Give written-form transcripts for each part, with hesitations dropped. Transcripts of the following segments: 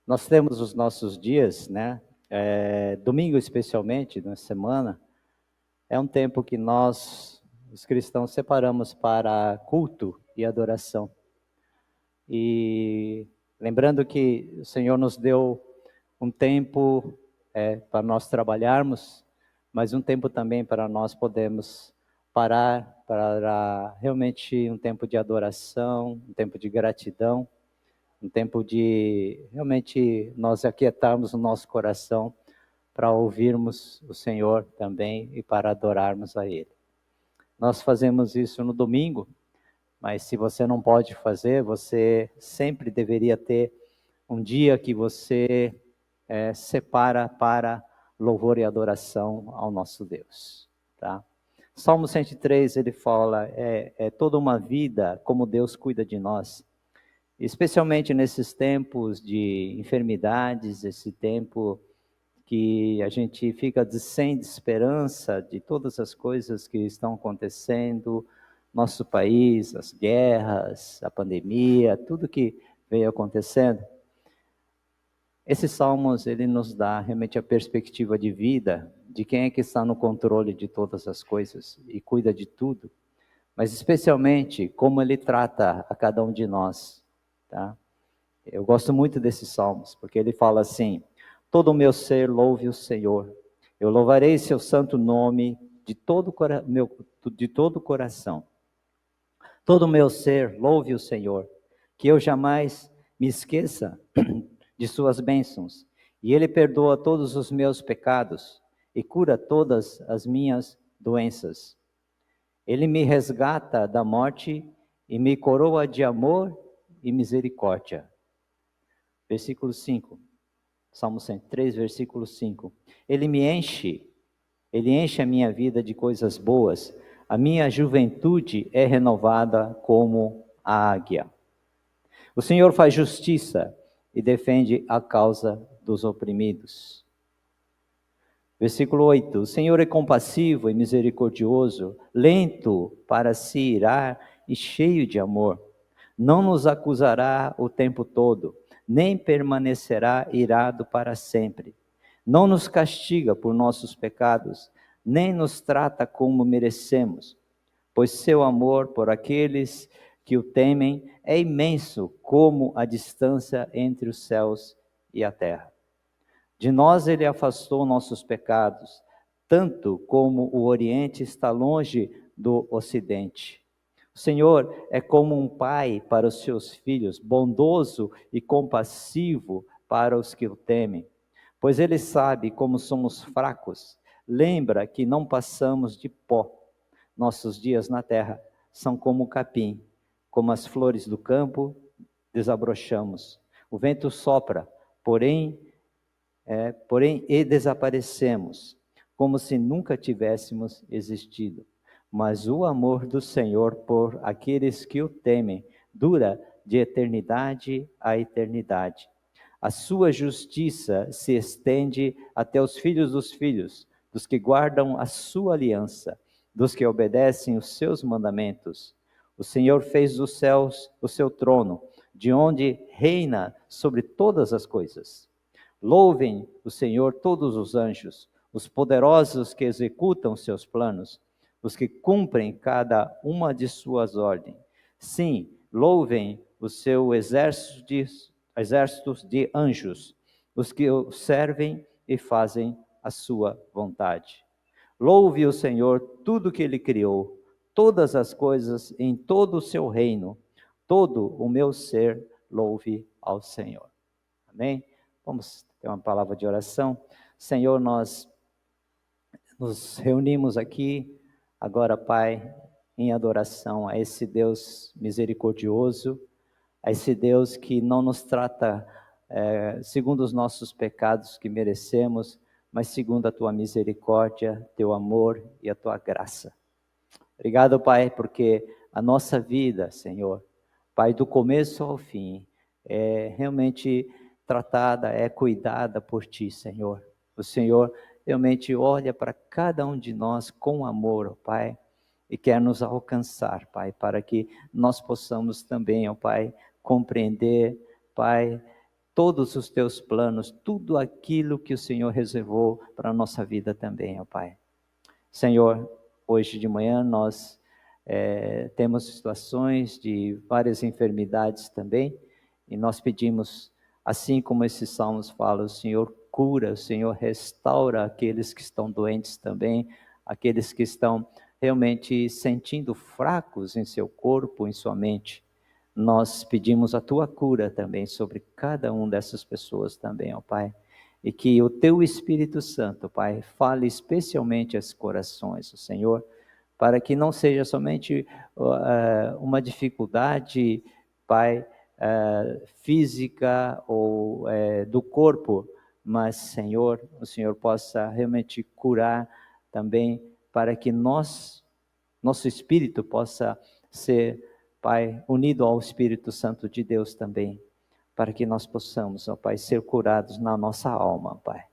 Nós temos os nossos dias, né? Domingo especialmente, na semana, é um tempo que nós, os cristãos, separamos para culto e adoração. E lembrando que o Senhor nos deu um tempo para nós trabalharmos, mas um tempo também para nós podermos parar para realmente um tempo de adoração, um tempo de gratidão, um tempo de realmente nós aquietarmos o nosso coração para ouvirmos o Senhor também e para adorarmos a Ele. Nós fazemos isso no domingo, mas se você não pode fazer, você sempre deveria ter um dia que você separa para louvor e adoração ao nosso Deus, tá? Salmo 103, ele fala, é toda uma vida como Deus cuida de nós, especialmente nesses tempos de enfermidades, esse tempo que a gente fica sem esperança de todas as coisas que estão acontecendo, nosso país, as guerras, a pandemia, tudo que veio acontecendo. Esses salmos, ele nos dá realmente a perspectiva de vida, de quem é que está no controle de todas as coisas e cuida de tudo, mas especialmente como ele trata a cada um de nós, tá? Eu gosto muito desses salmos, porque ele fala assim: todo o meu ser louve o Senhor, eu louvarei seu santo nome de todo o coração. Todo o meu ser louve o Senhor, que eu jamais me esqueça de suas bênçãos, e ele perdoa todos os meus pecados e cura todas as minhas doenças. Ele me resgata da morte e me coroa de amor e misericórdia. Versículo 5, Salmo 103, versículo 5. Ele enche a minha vida de coisas boas, a minha juventude é renovada como a águia. O Senhor faz justiça e defende a causa dos oprimidos. Versículo 8, o Senhor é compassivo e misericordioso, lento para se irar e cheio de amor. Não nos acusará o tempo todo, nem permanecerá irado para sempre. Não nos castiga por nossos pecados, nem nos trata como merecemos, pois seu amor por aqueles que o temem é imenso como a distância entre os céus e a terra. De nós ele afastou nossos pecados, tanto como o Oriente está longe do Ocidente. O Senhor é como um pai para os seus filhos, bondoso e compassivo para os que o temem. Pois ele sabe como somos fracos, lembra que não passamos de pó. Nossos dias na terra são como o capim, como as flores do campo desabrochamos. O vento sopra, porém e desaparecemos, como se nunca tivéssemos existido. Mas o amor do Senhor por aqueles que o temem dura de eternidade a eternidade. A sua justiça se estende até os filhos dos que guardam a sua aliança, dos que obedecem os seus mandamentos. O Senhor fez dos céus o seu trono, de onde reina sobre todas as coisas. Louvem o Senhor todos os anjos, os poderosos que executam seus planos, os que cumprem cada uma de suas ordens. Sim, louvem o seu exércitos de anjos, os que o servem e fazem a sua vontade. Louve o Senhor tudo que ele criou, todas as coisas em todo o seu reino. Todo o meu ser louve ao Senhor. Amém? Vamos ter uma palavra de oração. Senhor, nós nos reunimos aqui agora, Pai, em adoração a esse Deus misericordioso, a esse Deus que não nos trata segundo os nossos pecados que merecemos, mas segundo a Tua misericórdia, Teu amor e a Tua graça. Obrigado, Pai, porque a nossa vida, Senhor, Pai, do começo ao fim, é realmente tratada, é cuidada por Ti, Senhor. O Senhor realmente olha para cada um de nós com amor, ó Pai, e quer nos alcançar, Pai, para que nós possamos também, ó Pai, compreender, Pai, todos os teus planos, tudo aquilo que o Senhor reservou para a nossa vida também, ó Pai. Senhor, hoje de manhã nós temos situações de várias enfermidades também, e nós pedimos, assim como esses salmos falam, o Senhor cura, o Senhor restaura aqueles que estão doentes também, aqueles que estão realmente sentindo fracos em seu corpo, em sua mente. Nós pedimos a tua cura também sobre cada uma dessas pessoas também, ó Pai. E que o teu Espírito Santo, Pai, fale especialmente aos corações, o Senhor, para que não seja somente uma dificuldade, Pai, física ou do corpo, mas, Senhor, o Senhor possa realmente curar também, para que nosso espírito possa ser, Pai, unido ao Espírito Santo de Deus também, para que nós possamos, ó Pai, ser curados na nossa alma, Pai.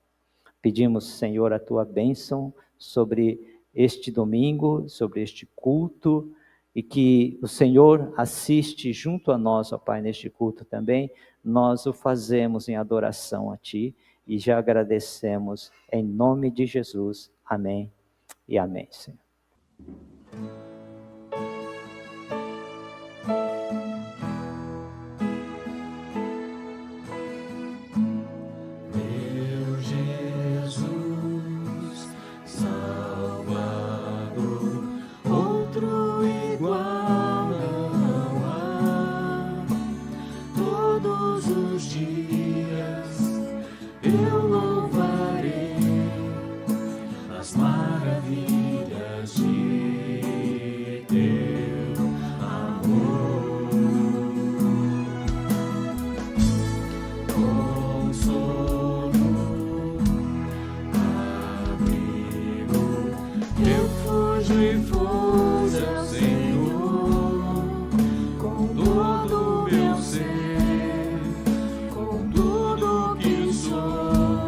Pedimos, Senhor, a tua bênção sobre este domingo, sobre este culto, e que o Senhor assiste junto a nós, ó Pai, neste culto também. Nós o fazemos em adoração a Ti e já agradecemos em nome de Jesus. Amém e amém, Senhor. Com todo meu ser, com tudo que sou.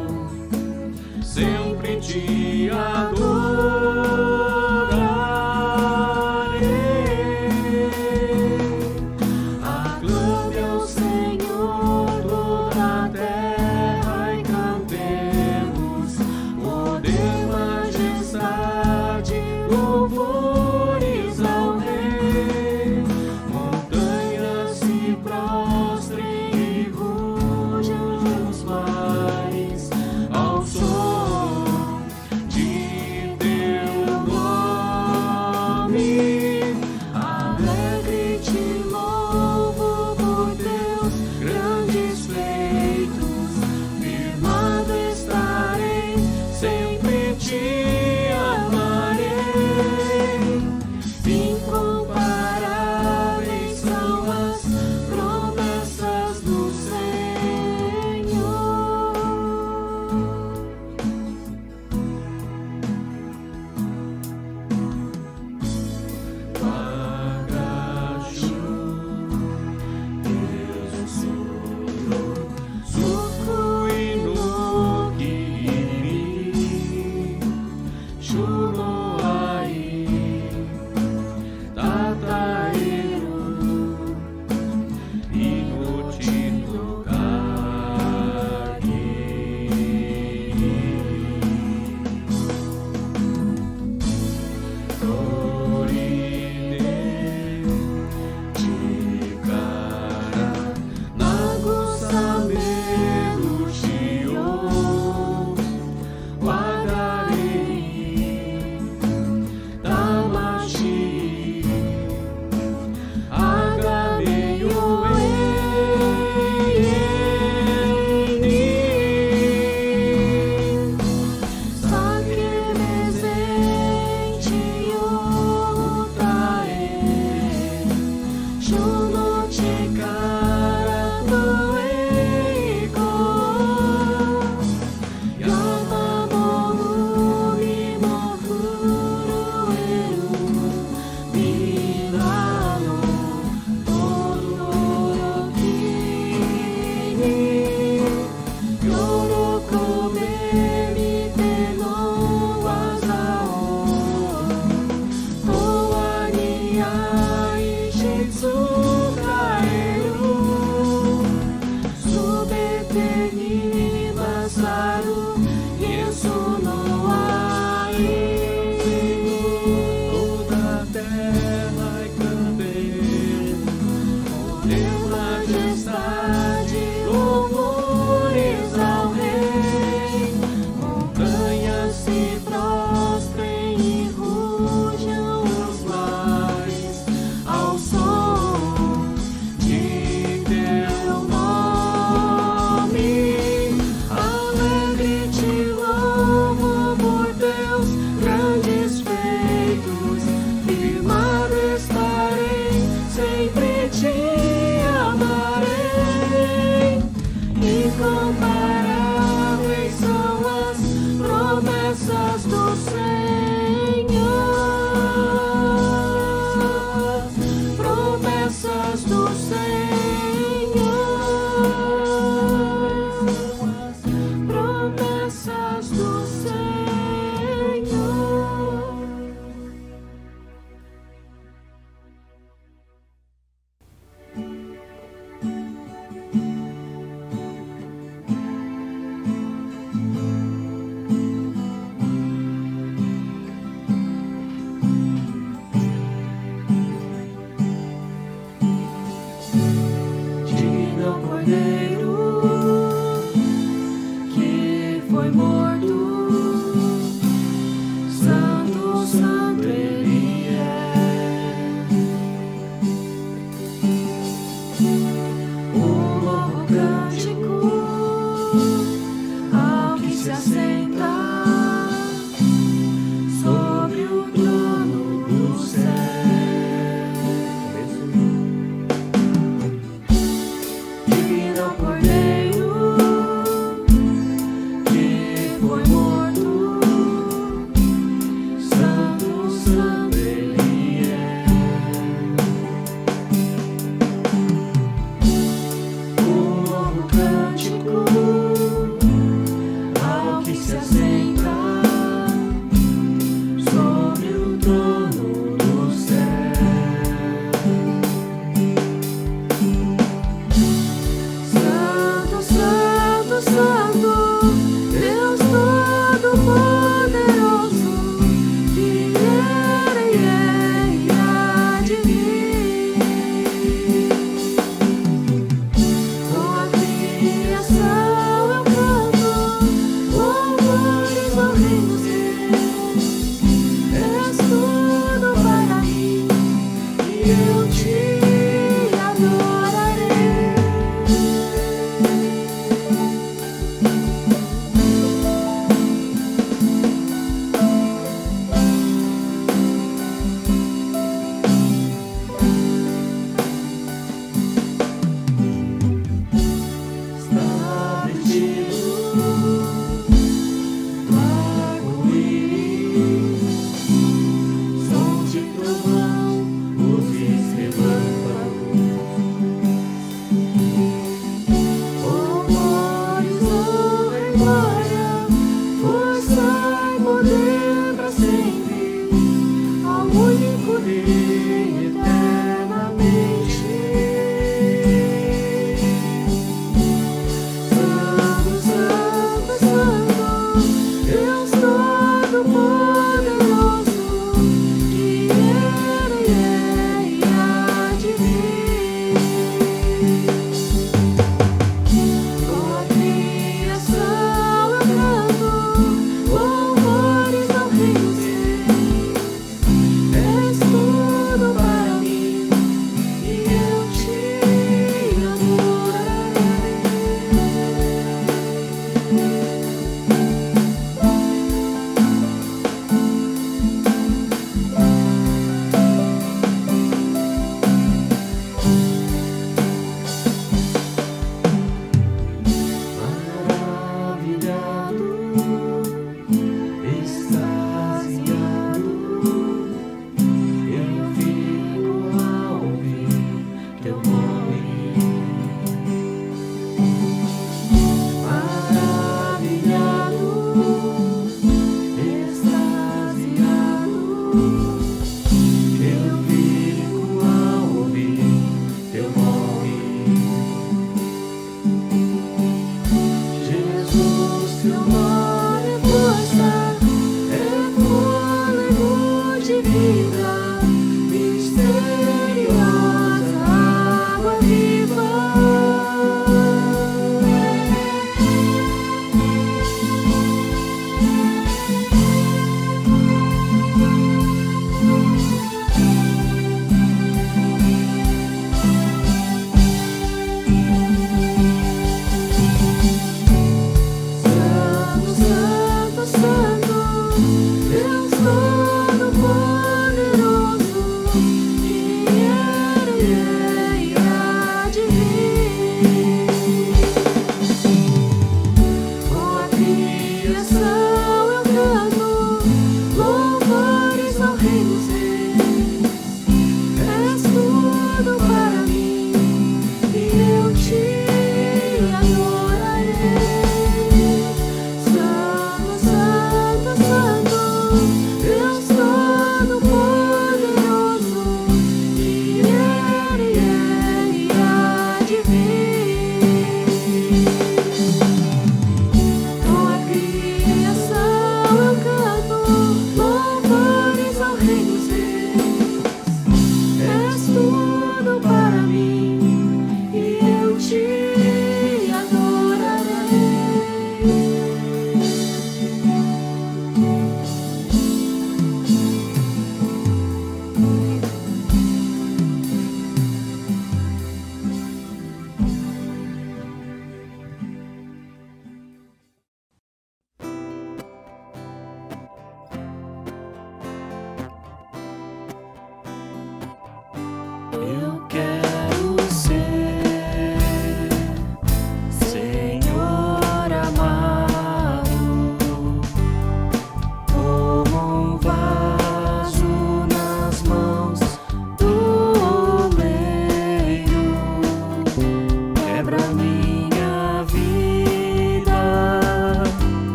O morro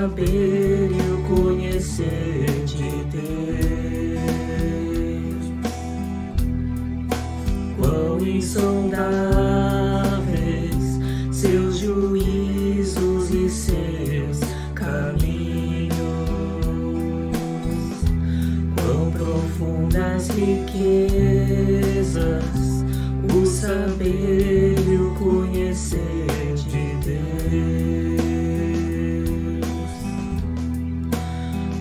saber e o conhecer de Deus. Quão insondáveis seus juízos e seus caminhos, quão profundas riquezas o saber e o conhecer de Deus.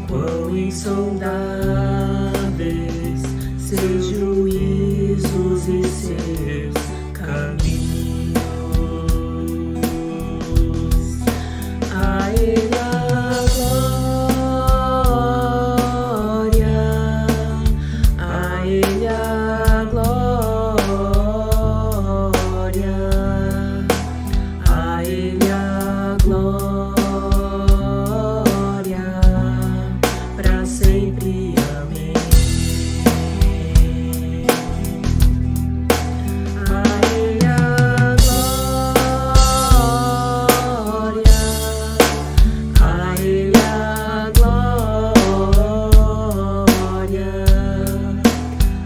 Quão insondáveis seus juízos e seus caminhos. A Ele a glória, a Ele a glória, a Ele a glória, para sempre. Amém. A Ele a glória, a Ele a glória,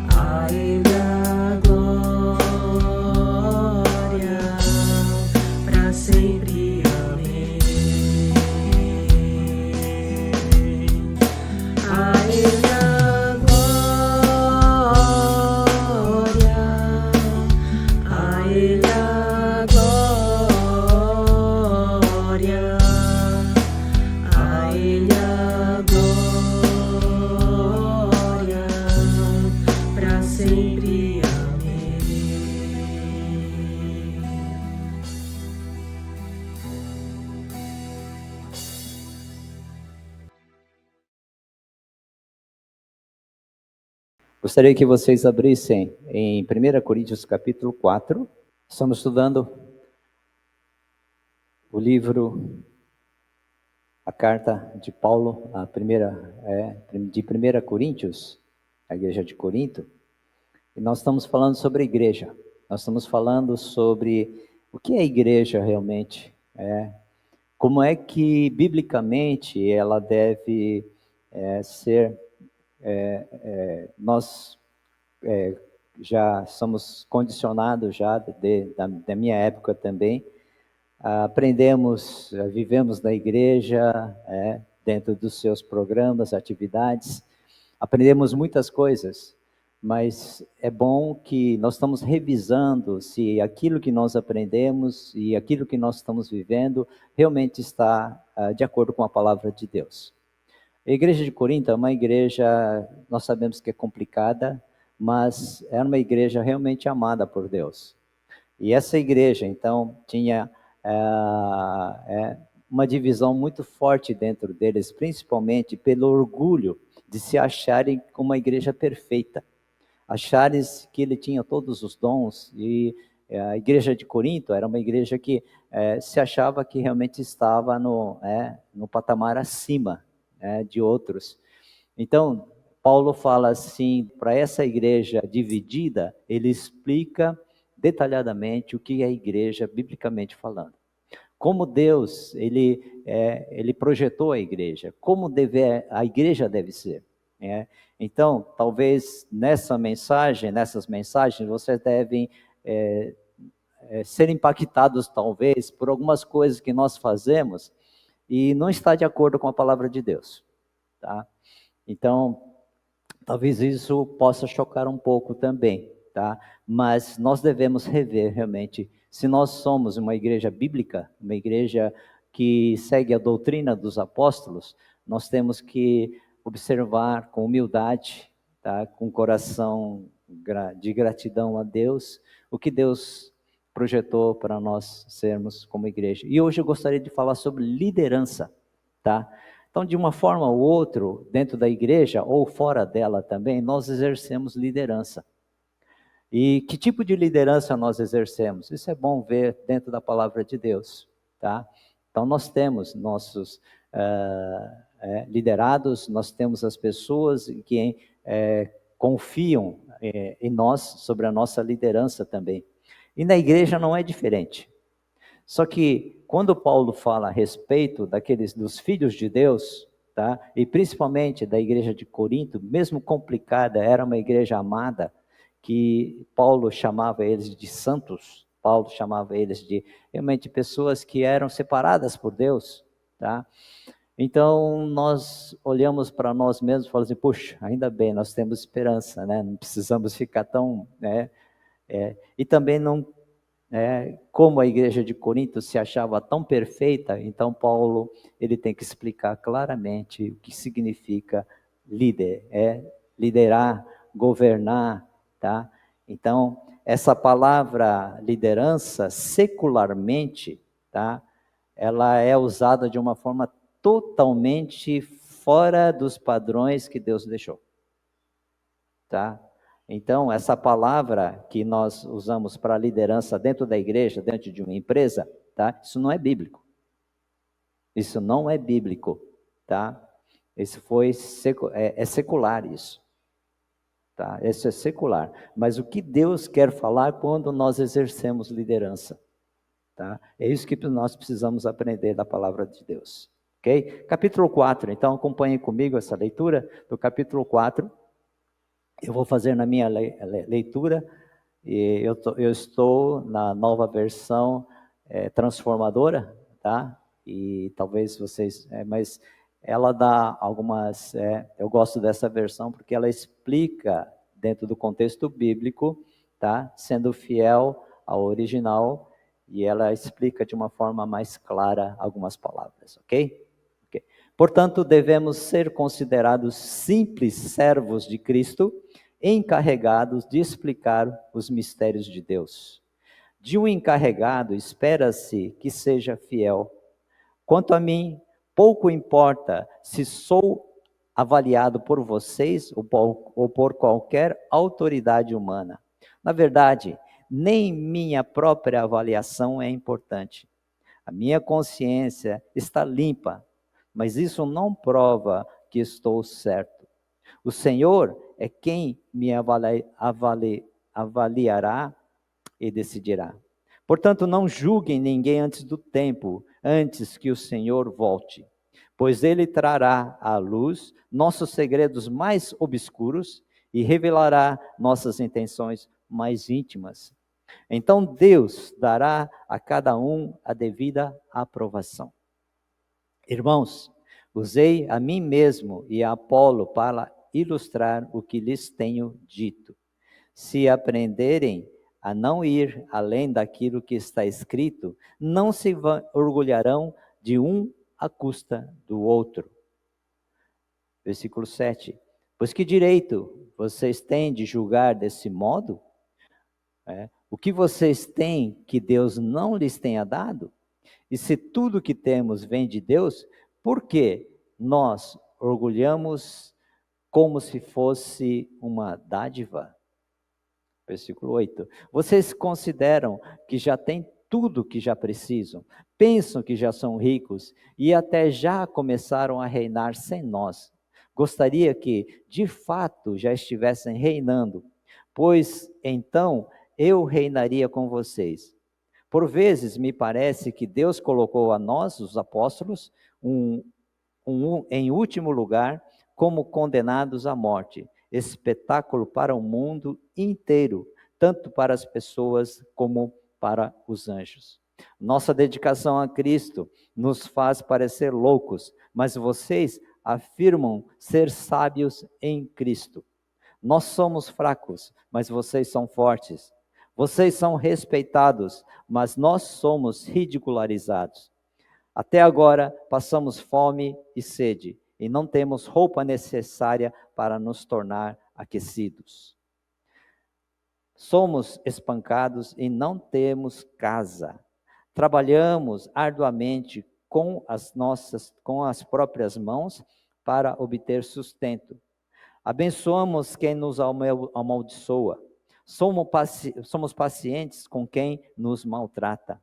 a Ele a glória, para sempre. Amém. A Ele a glória, a Ele a glória, a Ele a glória, para sempre. Amém. Gostaria que vocês abrissem em 1 Coríntios capítulo 4. Estamos estudando o livro, a carta de Paulo, de 1 Coríntios, a igreja de Corinto. E nós estamos falando sobre a igreja. Nós estamos falando sobre o que é a igreja realmente. Como é que, biblicamente, ela deve ser. Nós já somos condicionados já da minha época também. Aprendemos, vivemos na igreja, dentro dos seus programas, atividades. Aprendemos muitas coisas, mas é bom que nós estamos revisando se aquilo que nós aprendemos e aquilo que nós estamos vivendo realmente está de acordo com a palavra de Deus. A igreja de Corinto é uma igreja, nós sabemos que é complicada, mas era uma igreja realmente amada por Deus. E essa igreja, então, tinha uma divisão muito forte dentro deles, principalmente pelo orgulho de se acharem uma igreja perfeita. Acharem que ele tinha todos os dons, e a igreja de Corinto era uma igreja que se achava que realmente estava no patamar acima de outros. Então, Paulo fala assim, para essa igreja dividida, ele explica detalhadamente o que é a igreja, biblicamente falando. Como Deus, ele projetou a igreja, como a igreja deve ser. Então, talvez nessas mensagens, vocês devem ser impactados, talvez, por algumas coisas que nós fazemos e não está de acordo com a palavra de Deus. Tá? Então, talvez isso possa chocar um pouco também, tá? Mas nós devemos rever realmente, se nós somos uma igreja bíblica, uma igreja que segue a doutrina dos apóstolos, nós temos que observar com humildade, tá? Com coração de gratidão a Deus, o que Deus projetou para nós sermos como igreja. E hoje eu gostaria de falar sobre liderança, tá? Então, de uma forma ou outra, dentro da igreja ou fora dela também, nós exercemos liderança. E que tipo de liderança nós exercemos? Isso é bom ver dentro da palavra de Deus, tá? Então, nós temos nossos liderados, nós temos as pessoas que confiam em nós, sobre a nossa liderança também. E na igreja não é diferente. Só que quando Paulo fala a respeito dos filhos de Deus, tá? E principalmente da igreja de Corinto, mesmo complicada, era uma igreja amada, que Paulo chamava eles de santos, Paulo chamava eles de realmente pessoas que eram separadas por Deus, tá? Então nós olhamos para nós mesmos e falamos assim, puxa, ainda bem, nós temos esperança, né? Não precisamos ficar tão, né? E também não, como a igreja de Corinto se achava tão perfeita, então Paulo ele tem que explicar claramente o que significa líder, liderar, governar, tá? Então essa palavra liderança secularmente, tá? Ela é usada de uma forma totalmente fora dos padrões que Deus deixou, tá? Então, essa palavra que nós usamos para liderança dentro da igreja, dentro de uma empresa, tá? Isso não é bíblico. Isso não é bíblico, tá? Isso é secular isso, tá? Isso é secular. Mas o que Deus quer falar quando nós exercemos liderança, tá? É isso que nós precisamos aprender da palavra de Deus, ok? Capítulo 4, então acompanhem comigo essa leitura do capítulo 4. Eu vou fazer na minha leitura, e eu estou na nova versão transformadora, tá? E talvez vocês, mas ela dá algumas, eu gosto dessa versão porque ela explica dentro do contexto bíblico, tá? Sendo fiel ao original, e ela explica de uma forma mais clara algumas palavras, ok? Portanto, devemos ser considerados simples servos de Cristo, encarregados de explicar os mistérios de Deus. De um encarregado, espera-se que seja fiel. Quanto a mim, pouco importa se sou avaliado por vocês ou por qualquer autoridade humana. Na verdade, nem minha própria avaliação é importante. A minha consciência está limpa, mas isso não prova que estou certo. O Senhor é quem me avaliará e decidirá. Portanto, não julguem ninguém antes do tempo, antes que o Senhor volte, pois Ele trará à luz nossos segredos mais obscuros e revelará nossas intenções mais íntimas. Então Deus dará a cada um a devida aprovação. Irmãos, usei a mim mesmo e a Apolo para ilustrar o que lhes tenho dito. Se aprenderem a não ir além daquilo que está escrito, não se orgulharão de um à custa do outro. Versículo 7. Pois que direito vocês têm de julgar desse modo? O que vocês têm que Deus não lhes tenha dado? E se tudo que temos vem de Deus, por que nós orgulhamos como se fosse uma dádiva? Versículo 8. Vocês consideram que já têm tudo que já precisam, pensam que já são ricos e até já começaram a reinar sem nós. Gostaria que, de fato, já estivessem reinando, pois então eu reinaria com vocês. Por vezes me parece que Deus colocou a nós, os apóstolos, em último lugar, como condenados à morte, espetáculo para o mundo inteiro, tanto para as pessoas como para os anjos. Nossa dedicação a Cristo nos faz parecer loucos, mas vocês afirmam ser sábios em Cristo. Nós somos fracos, mas vocês são fortes. Vocês são respeitados, mas nós somos ridicularizados. Até agora passamos fome e sede, e não temos roupa necessária para nos tornar aquecidos. Somos espancados e não temos casa. Trabalhamos arduamente com as próprias mãos para obter sustento. Abençoamos quem nos amaldiçoa. Somos pacientes com quem nos maltrata.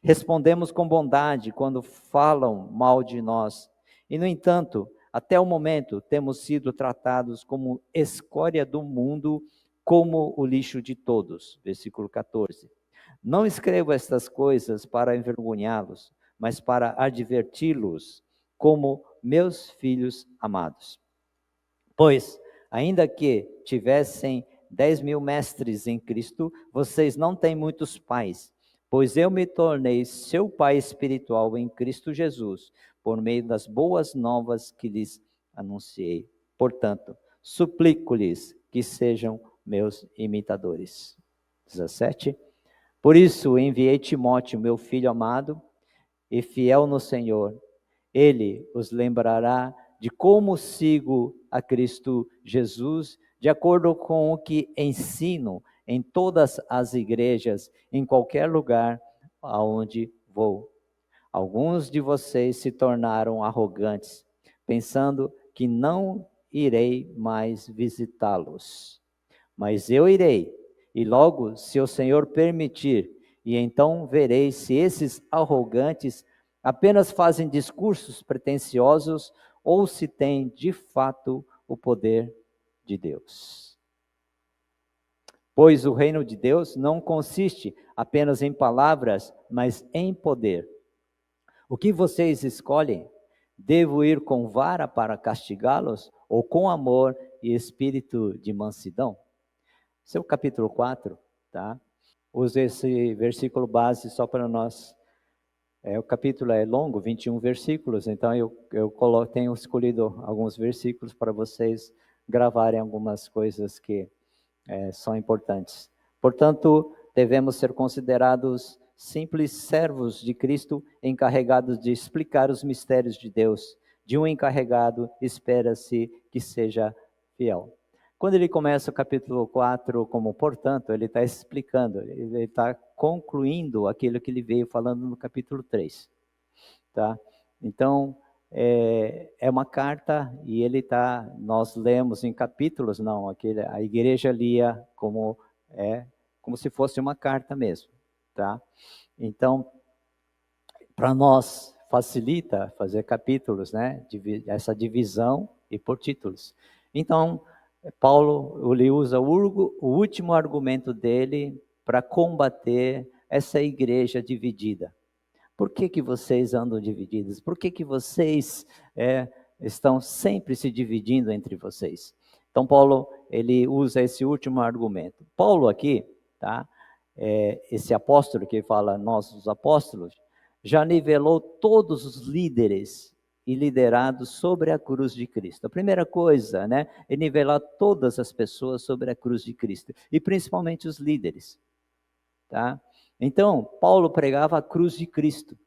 Respondemos com bondade quando falam mal de nós. E, no entanto, até o momento, temos sido tratados como escória do mundo, como o lixo de todos. Versículo 14. Não escrevo estas coisas para envergonhá-los, mas para adverti-los como meus filhos amados. Pois, ainda que tivessem 10.000 mestres em Cristo, vocês não têm muitos pais, pois eu me tornei seu pai espiritual em Cristo Jesus, por meio das boas novas que lhes anunciei. Portanto, suplico-lhes que sejam meus imitadores. 17. Por isso enviei Timóteo, meu filho amado e fiel no Senhor. Ele os lembrará de como sigo a Cristo Jesus, de acordo com o que ensino em todas as igrejas, em qualquer lugar aonde vou. Alguns de vocês se tornaram arrogantes, pensando que não irei mais visitá-los. Mas eu irei, e logo, se o Senhor permitir, e então verei se esses arrogantes apenas fazem discursos pretensiosos ou se têm de fato o poder de Deus. Pois o reino de Deus não consiste apenas em palavras, mas em poder. O que vocês escolhem? Devo ir com vara para castigá-los ou com amor e espírito de mansidão? Esse é o capítulo 4, tá? Use esse versículo base só para nós. O capítulo é longo, 21 versículos, então eu tenho escolhido alguns versículos para vocês gravarem algumas coisas que são importantes. Portanto, devemos ser considerados simples servos de Cristo, encarregados de explicar os mistérios de Deus. De um encarregado, espera-se que seja fiel. Quando ele começa o capítulo 4 como portanto, ele está explicando, ele está concluindo aquilo que ele veio falando no capítulo 3. Tá? Então, é uma carta e nós lemos em capítulos, não, a igreja lia como se fosse uma carta mesmo. Tá? Então, para nós facilita fazer capítulos, né? Essa divisão e por títulos. Então, Paulo ele usa o último argumento dele para combater essa igreja dividida. Por que vocês andam divididos? Por que vocês estão sempre se dividindo entre vocês? Então, Paulo ele usa esse último argumento. Paulo aqui, tá? Esse apóstolo que fala, nós os apóstolos, já nivelou todos os líderes e liderados sobre a cruz de Cristo. A primeira coisa, né, é nivelar todas as pessoas sobre a cruz de Cristo, e principalmente os líderes. Tá? Então, Paulo pregava a cruz de Cristo.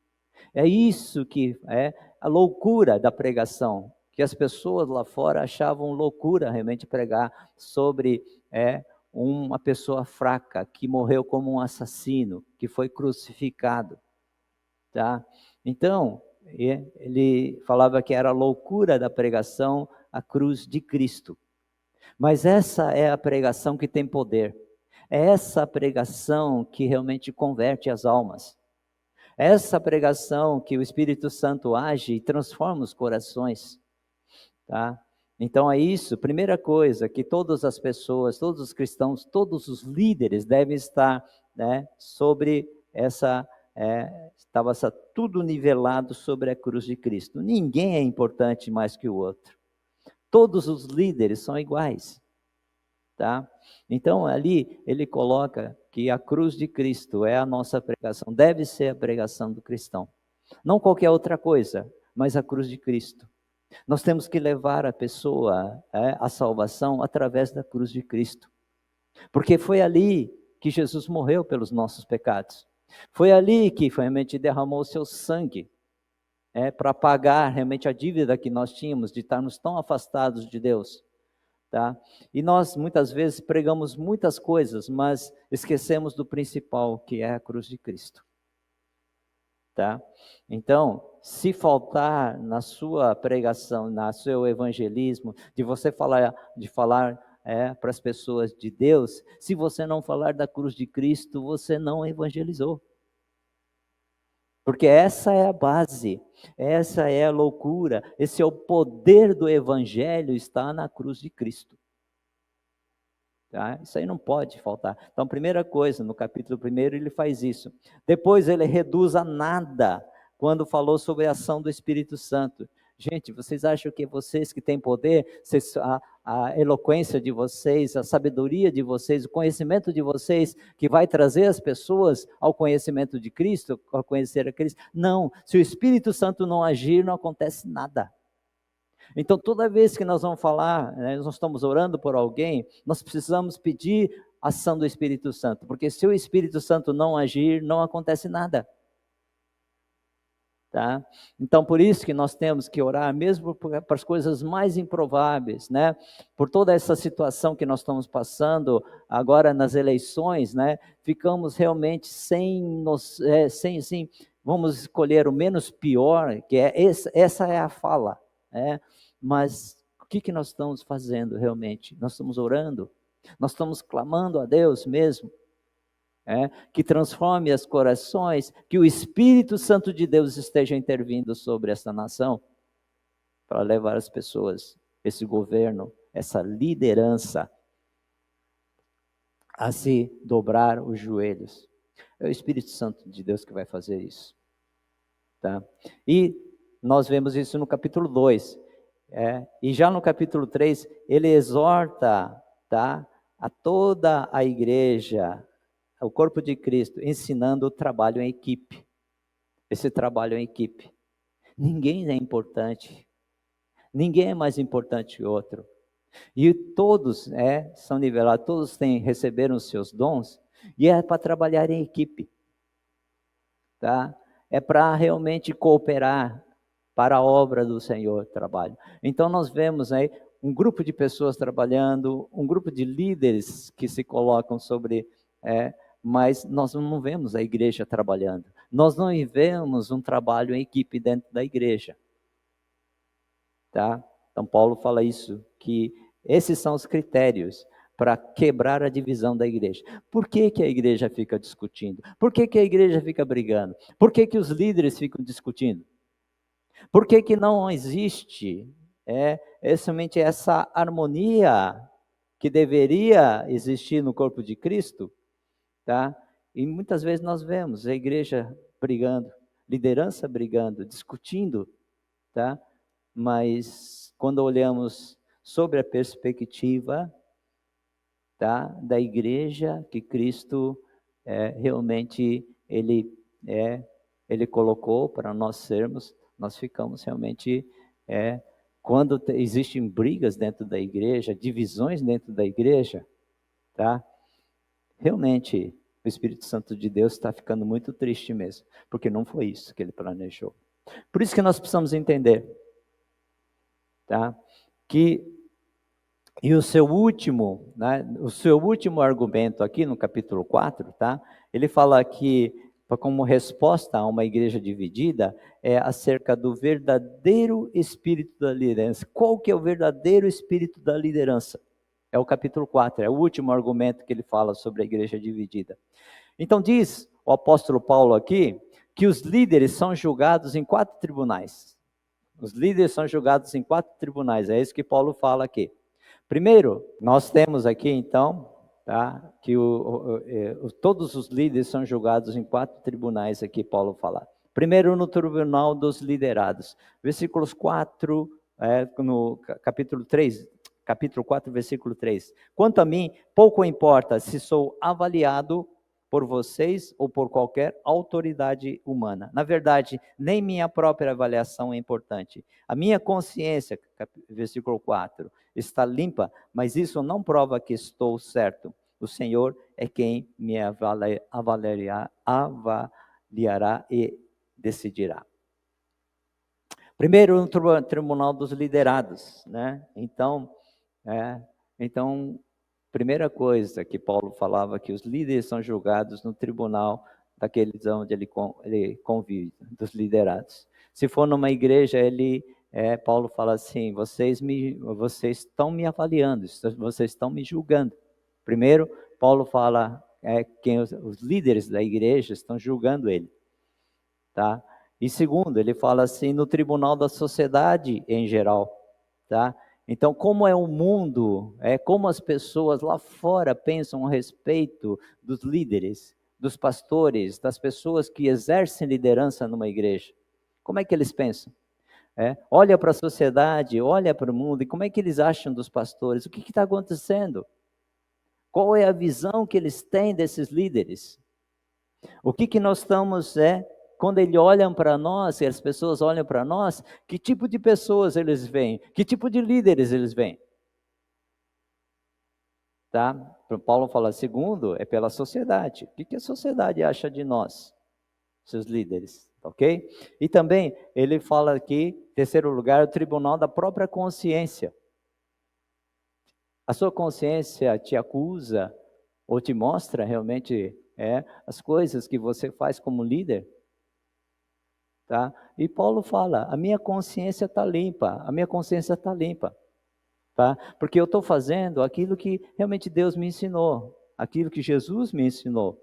É isso que é a loucura da pregação, que as pessoas lá fora achavam loucura realmente pregar sobre uma pessoa fraca, que morreu como um assassino, que foi crucificado. Tá? Então, ele falava que era a loucura da pregação, a cruz de Cristo. Mas essa é a pregação que tem poder. É essa pregação que realmente converte as almas. É essa pregação que o Espírito Santo age e transforma os corações. Tá? Então é isso, primeira coisa, que todas as pessoas, todos os cristãos, todos os líderes devem estar, né, sobre estava tudo nivelado sobre a cruz de Cristo. Ninguém é importante mais que o outro. Todos os líderes são iguais. Tá? Então ali ele coloca que a cruz de Cristo é a nossa pregação, deve ser a pregação do cristão. Não qualquer outra coisa, mas a cruz de Cristo. Nós temos que levar a pessoa à salvação através da cruz de Cristo. Porque foi ali que Jesus morreu pelos nossos pecados. Foi ali que realmente derramou o seu sangue para pagar realmente a dívida que nós tínhamos de estarmos tão afastados de Deus. Tá? E nós muitas vezes pregamos muitas coisas, mas esquecemos do principal, que é a cruz de Cristo. Tá? Então, se faltar na sua pregação, no seu evangelismo, de você falar para as pessoas de Deus, se você não falar da cruz de Cristo, você não evangelizou. Porque essa é a base, essa é a loucura, esse é o poder do evangelho, está na cruz de Cristo. Tá? Isso aí não pode faltar. Então, primeira coisa, no capítulo 1 ele faz isso. Depois ele reduz a nada, quando falou sobre a ação do Espírito Santo. Gente, vocês acham que vocês que têm poder, a eloquência de vocês, a sabedoria de vocês, o conhecimento de vocês, que vai trazer as pessoas ao conhecimento de Cristo, a conhecer a Cristo? Não, se o Espírito Santo não agir, não acontece nada. Então, toda vez que nós vamos falar, né, nós estamos orando por alguém, nós precisamos pedir a ação do Espírito Santo, porque se o Espírito Santo não agir, não acontece nada. Tá? Então, por isso que nós temos que orar, mesmo para as coisas mais improváveis, né? Por toda essa situação que nós estamos passando agora nas eleições, né? Ficamos realmente vamos escolher o menos pior, que é essa é a fala, né? Mas o que nós estamos fazendo realmente? Nós estamos orando, nós estamos clamando a Deus mesmo, que transforme os corações, que o Espírito Santo de Deus esteja intervindo sobre essa nação, para levar as pessoas, esse governo, essa liderança, a se dobrar os joelhos. É o Espírito Santo de Deus que vai fazer isso. Tá? E nós vemos isso no capítulo 2. E já no capítulo 3, ele exorta, tá, a toda a igreja, o corpo de Cristo, ensinando o trabalho em equipe. Esse trabalho em equipe. Ninguém é importante. Ninguém é mais importante que o outro. E todos são nivelados, todos receberam os seus dons, e é para trabalhar em equipe. Tá? É para realmente cooperar para a obra do Senhor, trabalho. Então nós vemos aí um grupo de pessoas trabalhando, um grupo de líderes que se colocam sobre, mas nós não vemos a igreja trabalhando. Nós não vemos um trabalho em equipe dentro da igreja. Tá? Então Paulo fala isso, que esses são os critérios para quebrar a divisão da igreja. Por que a igreja fica discutindo? Por que a igreja fica brigando? Por que os líderes ficam discutindo? Por que não existe somente essa harmonia que deveria existir no corpo de Cristo? Tá? E muitas vezes nós vemos a igreja brigando, liderança brigando, discutindo, tá? Mas quando olhamos sobre a perspectiva, tá, da igreja que Cristo realmente ele colocou para nós sermos, nós ficamos realmente, quando existem brigas dentro da igreja, divisões dentro da igreja, tá? Realmente o Espírito Santo de Deus está ficando muito triste mesmo, porque não foi isso que ele planejou. Por isso que nós precisamos entender, tá? E o seu último argumento aqui no capítulo 4, tá? Ele fala que, como resposta a uma igreja dividida, é acerca do verdadeiro espírito da liderança. Qual que é o verdadeiro espírito da liderança? É o capítulo 4, é o último argumento que ele fala sobre a igreja dividida. Então diz o apóstolo Paulo aqui, que os líderes são julgados em 4 tribunais. Os líderes são julgados em 4 tribunais, é isso que Paulo fala aqui. Primeiro, nós temos aqui então, tá, que todos os líderes são julgados em 4 tribunais aqui, Paulo fala. Primeiro, no tribunal dos liderados. Versículos 4, no capítulo 4, versículo 3. Quanto a mim, pouco importa se sou avaliado por vocês ou por qualquer autoridade humana. Na verdade, nem minha própria avaliação é importante. A minha consciência, versículo 4, está limpa, mas isso não prova que estou certo. O Senhor é quem me avaliará e decidirá. Primeiro, no tribunal dos liderados, né? Então, primeira coisa que Paulo falava, que os líderes são julgados no tribunal daqueles onde ele convive, dos liderados. Se for numa igreja, Paulo fala assim, vocês estão me avaliando, vocês estão me julgando. Primeiro, Paulo fala que os líderes da igreja estão julgando ele. Tá? E segundo, ele fala assim, no tribunal da sociedade em geral. Tá? Então, como é o mundo, como as pessoas lá fora pensam a respeito dos líderes, dos pastores, das pessoas que exercem liderança numa igreja? Como é que eles pensam? Olha para a sociedade, olha para o mundo, e como é que eles acham dos pastores? O que está acontecendo? Qual é a visão que eles têm desses líderes? O que nós estamos, quando eles olham para nós, e as pessoas olham para nós, que tipo de pessoas eles veem? Que tipo de líderes eles veem? Tá? Paulo fala, segundo, é pela sociedade. O que a sociedade acha de nós, seus líderes? Ok? E também, ele fala aqui, terceiro lugar, o tribunal da própria consciência. A sua consciência te acusa ou te mostra realmente as coisas que você faz como líder? Tá? E Paulo fala, a minha consciência está limpa, a minha consciência está limpa. Tá? Porque eu estou fazendo aquilo que realmente Deus me ensinou, aquilo que Jesus me ensinou.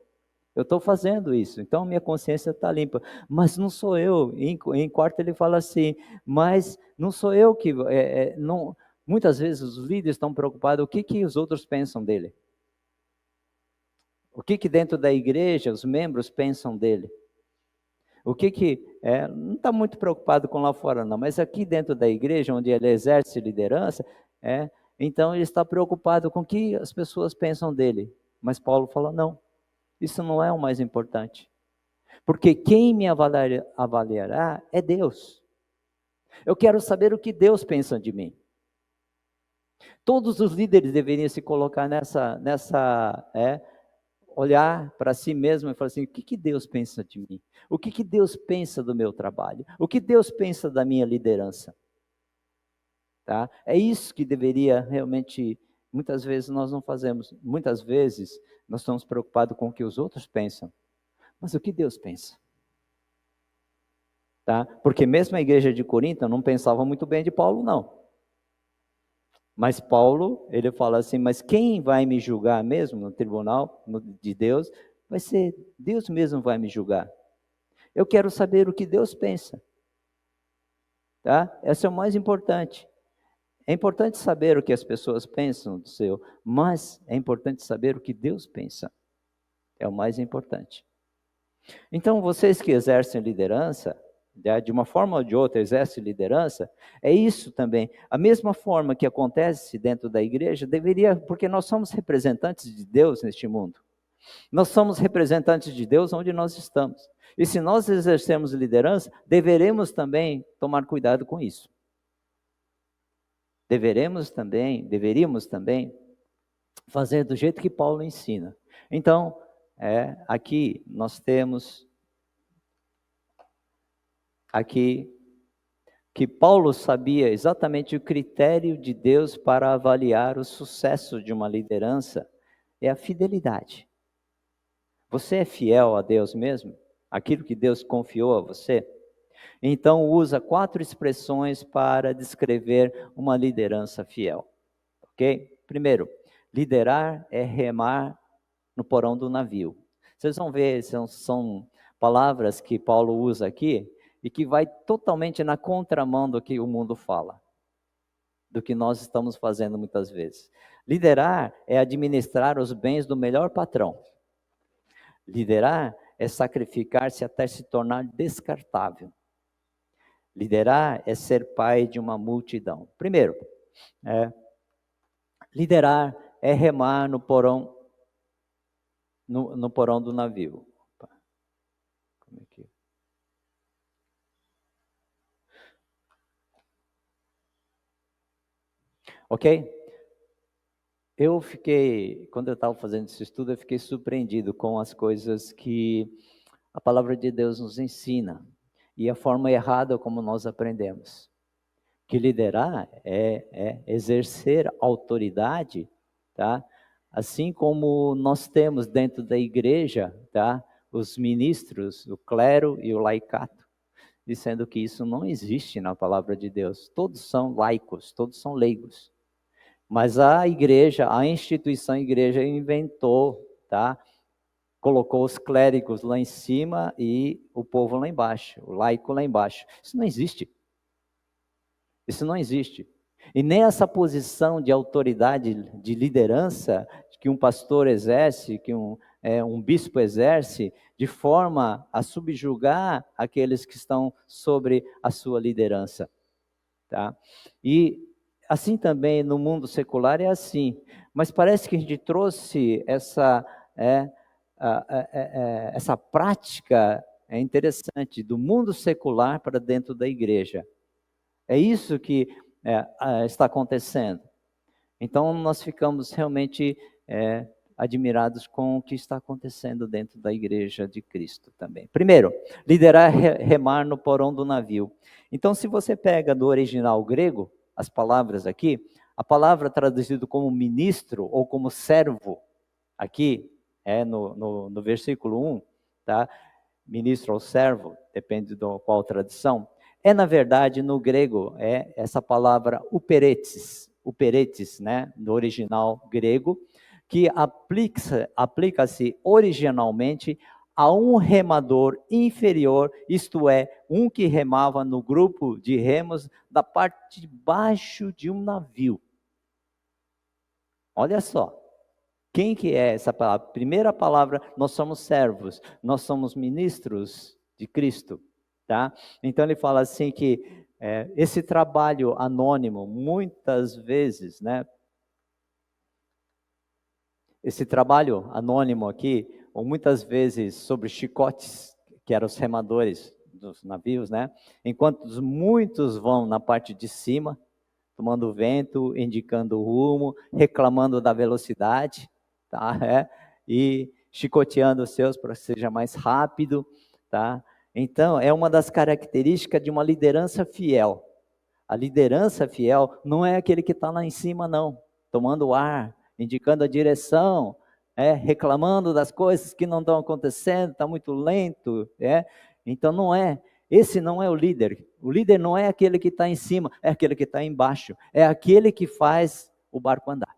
Eu estou fazendo isso, então minha consciência está limpa. Mas não sou eu. Em quarto ele fala assim, mas não sou eu que... não, muitas vezes os líderes estão preocupados, o que os outros pensam dele? O que dentro da igreja os membros pensam dele? O não está muito preocupado com lá fora não, mas aqui dentro da igreja, onde ele exerce liderança, então ele está preocupado com o que as pessoas pensam dele. Mas Paulo fala, não, isso não é o mais importante. Porque quem me avaliará é Deus. Eu quero saber o que Deus pensa de mim. Todos os líderes deveriam se colocar olhar para si mesmo e falar assim, o que Deus pensa de mim? O que Deus pensa do meu trabalho? O que Deus pensa da minha liderança? Tá? É isso que deveria realmente, muitas vezes nós não fazemos, muitas vezes nós estamos preocupados com o que os outros pensam, mas o que Deus pensa? Tá? Porque mesmo a igreja de Corinto não pensava muito bem de Paulo não, mas Paulo, ele fala assim, mas quem vai me julgar mesmo no tribunal de Deus, vai ser Deus mesmo vai me julgar. Eu quero saber o que Deus pensa. Tá? Esse é o mais importante. É importante saber o que as pessoas pensam do seu, mas é importante saber o que Deus pensa. É o mais importante. Então, vocês que exercem liderança, de uma forma ou de outra exercem liderança, é isso também. A mesma forma que acontece dentro da igreja, deveria, porque nós somos representantes de Deus neste mundo. Nós somos representantes de Deus onde nós estamos. E se nós exercemos liderança, deveríamos também tomar cuidado com isso. Deveríamos também fazer do jeito que Paulo ensina. Então, aqui nós temos que Paulo sabia exatamente o critério de Deus para avaliar o sucesso de uma liderança, é a fidelidade. Você é fiel a Deus mesmo? Aquilo que Deus confiou a você? Então usa 4 expressões para descrever uma liderança fiel. Ok? Primeiro, liderar é remar no porão do navio. Vocês vão ver, são palavras que Paulo usa aqui, e que vai totalmente na contramão do que o mundo fala, do que nós estamos fazendo muitas vezes. Liderar é administrar os bens do melhor patrão. Liderar é sacrificar-se até se tornar descartável. Liderar é ser pai de uma multidão. Primeiro, liderar é remar no porão, no porão do navio. Opa. Como é que... Ok? Quando eu estava fazendo esse estudo, eu fiquei surpreendido com as coisas que a palavra de Deus nos ensina e a forma errada como nós aprendemos. Que liderar é exercer autoridade, tá? Assim como nós temos dentro da igreja, tá? Os ministros, o clero e o laicato, dizendo que isso não existe na palavra de Deus. Todos são laicos, todos são leigos. Mas a igreja, a instituição igreja inventou, tá? Colocou os clérigos lá em cima e o povo lá embaixo, o laico lá embaixo. Isso não existe. Isso não existe. E nem essa posição de autoridade, de liderança, que um pastor exerce, que um bispo exerce, de forma a subjugar aqueles que estão sobre a sua liderança. Tá? E assim também no mundo secular é assim. Mas parece que a gente trouxe essa prática interessante do mundo secular para dentro da igreja. É isso que está acontecendo. Então nós ficamos realmente admirados com o que está acontecendo dentro da igreja de Cristo também. Primeiro, liderar remar no porão do navio. Então, se você pega do original grego, as palavras aqui, a palavra traduzida como ministro ou como servo, aqui no versículo 1, tá? Ministro ou servo, depende de qual tradução, na verdade, no grego, essa palavra uperetes, né, no original grego, que aplica-se originalmente a um remador inferior, isto é, um que remava no grupo de remos da parte de baixo de um navio. Olha só, quem que é essa palavra? Primeira palavra, nós somos servos, nós somos ministros de Cristo. Tá? Então ele fala assim que esse trabalho anônimo, muitas vezes, né? Esse trabalho anônimo aqui, ou muitas vezes sobre chicotes, que eram os remadores dos navios, né? Enquanto muitos vão na parte de cima, tomando vento, indicando o rumo, reclamando da velocidade, tá? E chicoteando os seus para que seja mais rápido, tá? Então, é uma das características de uma liderança fiel. A liderança fiel não é aquele que está lá em cima, não, tomando ar, indicando a direção, reclamando das coisas que não estão acontecendo, está muito lento. Então, não é. Esse não é o líder. O líder não é aquele que está em cima, é aquele que está embaixo. É aquele que faz o barco andar.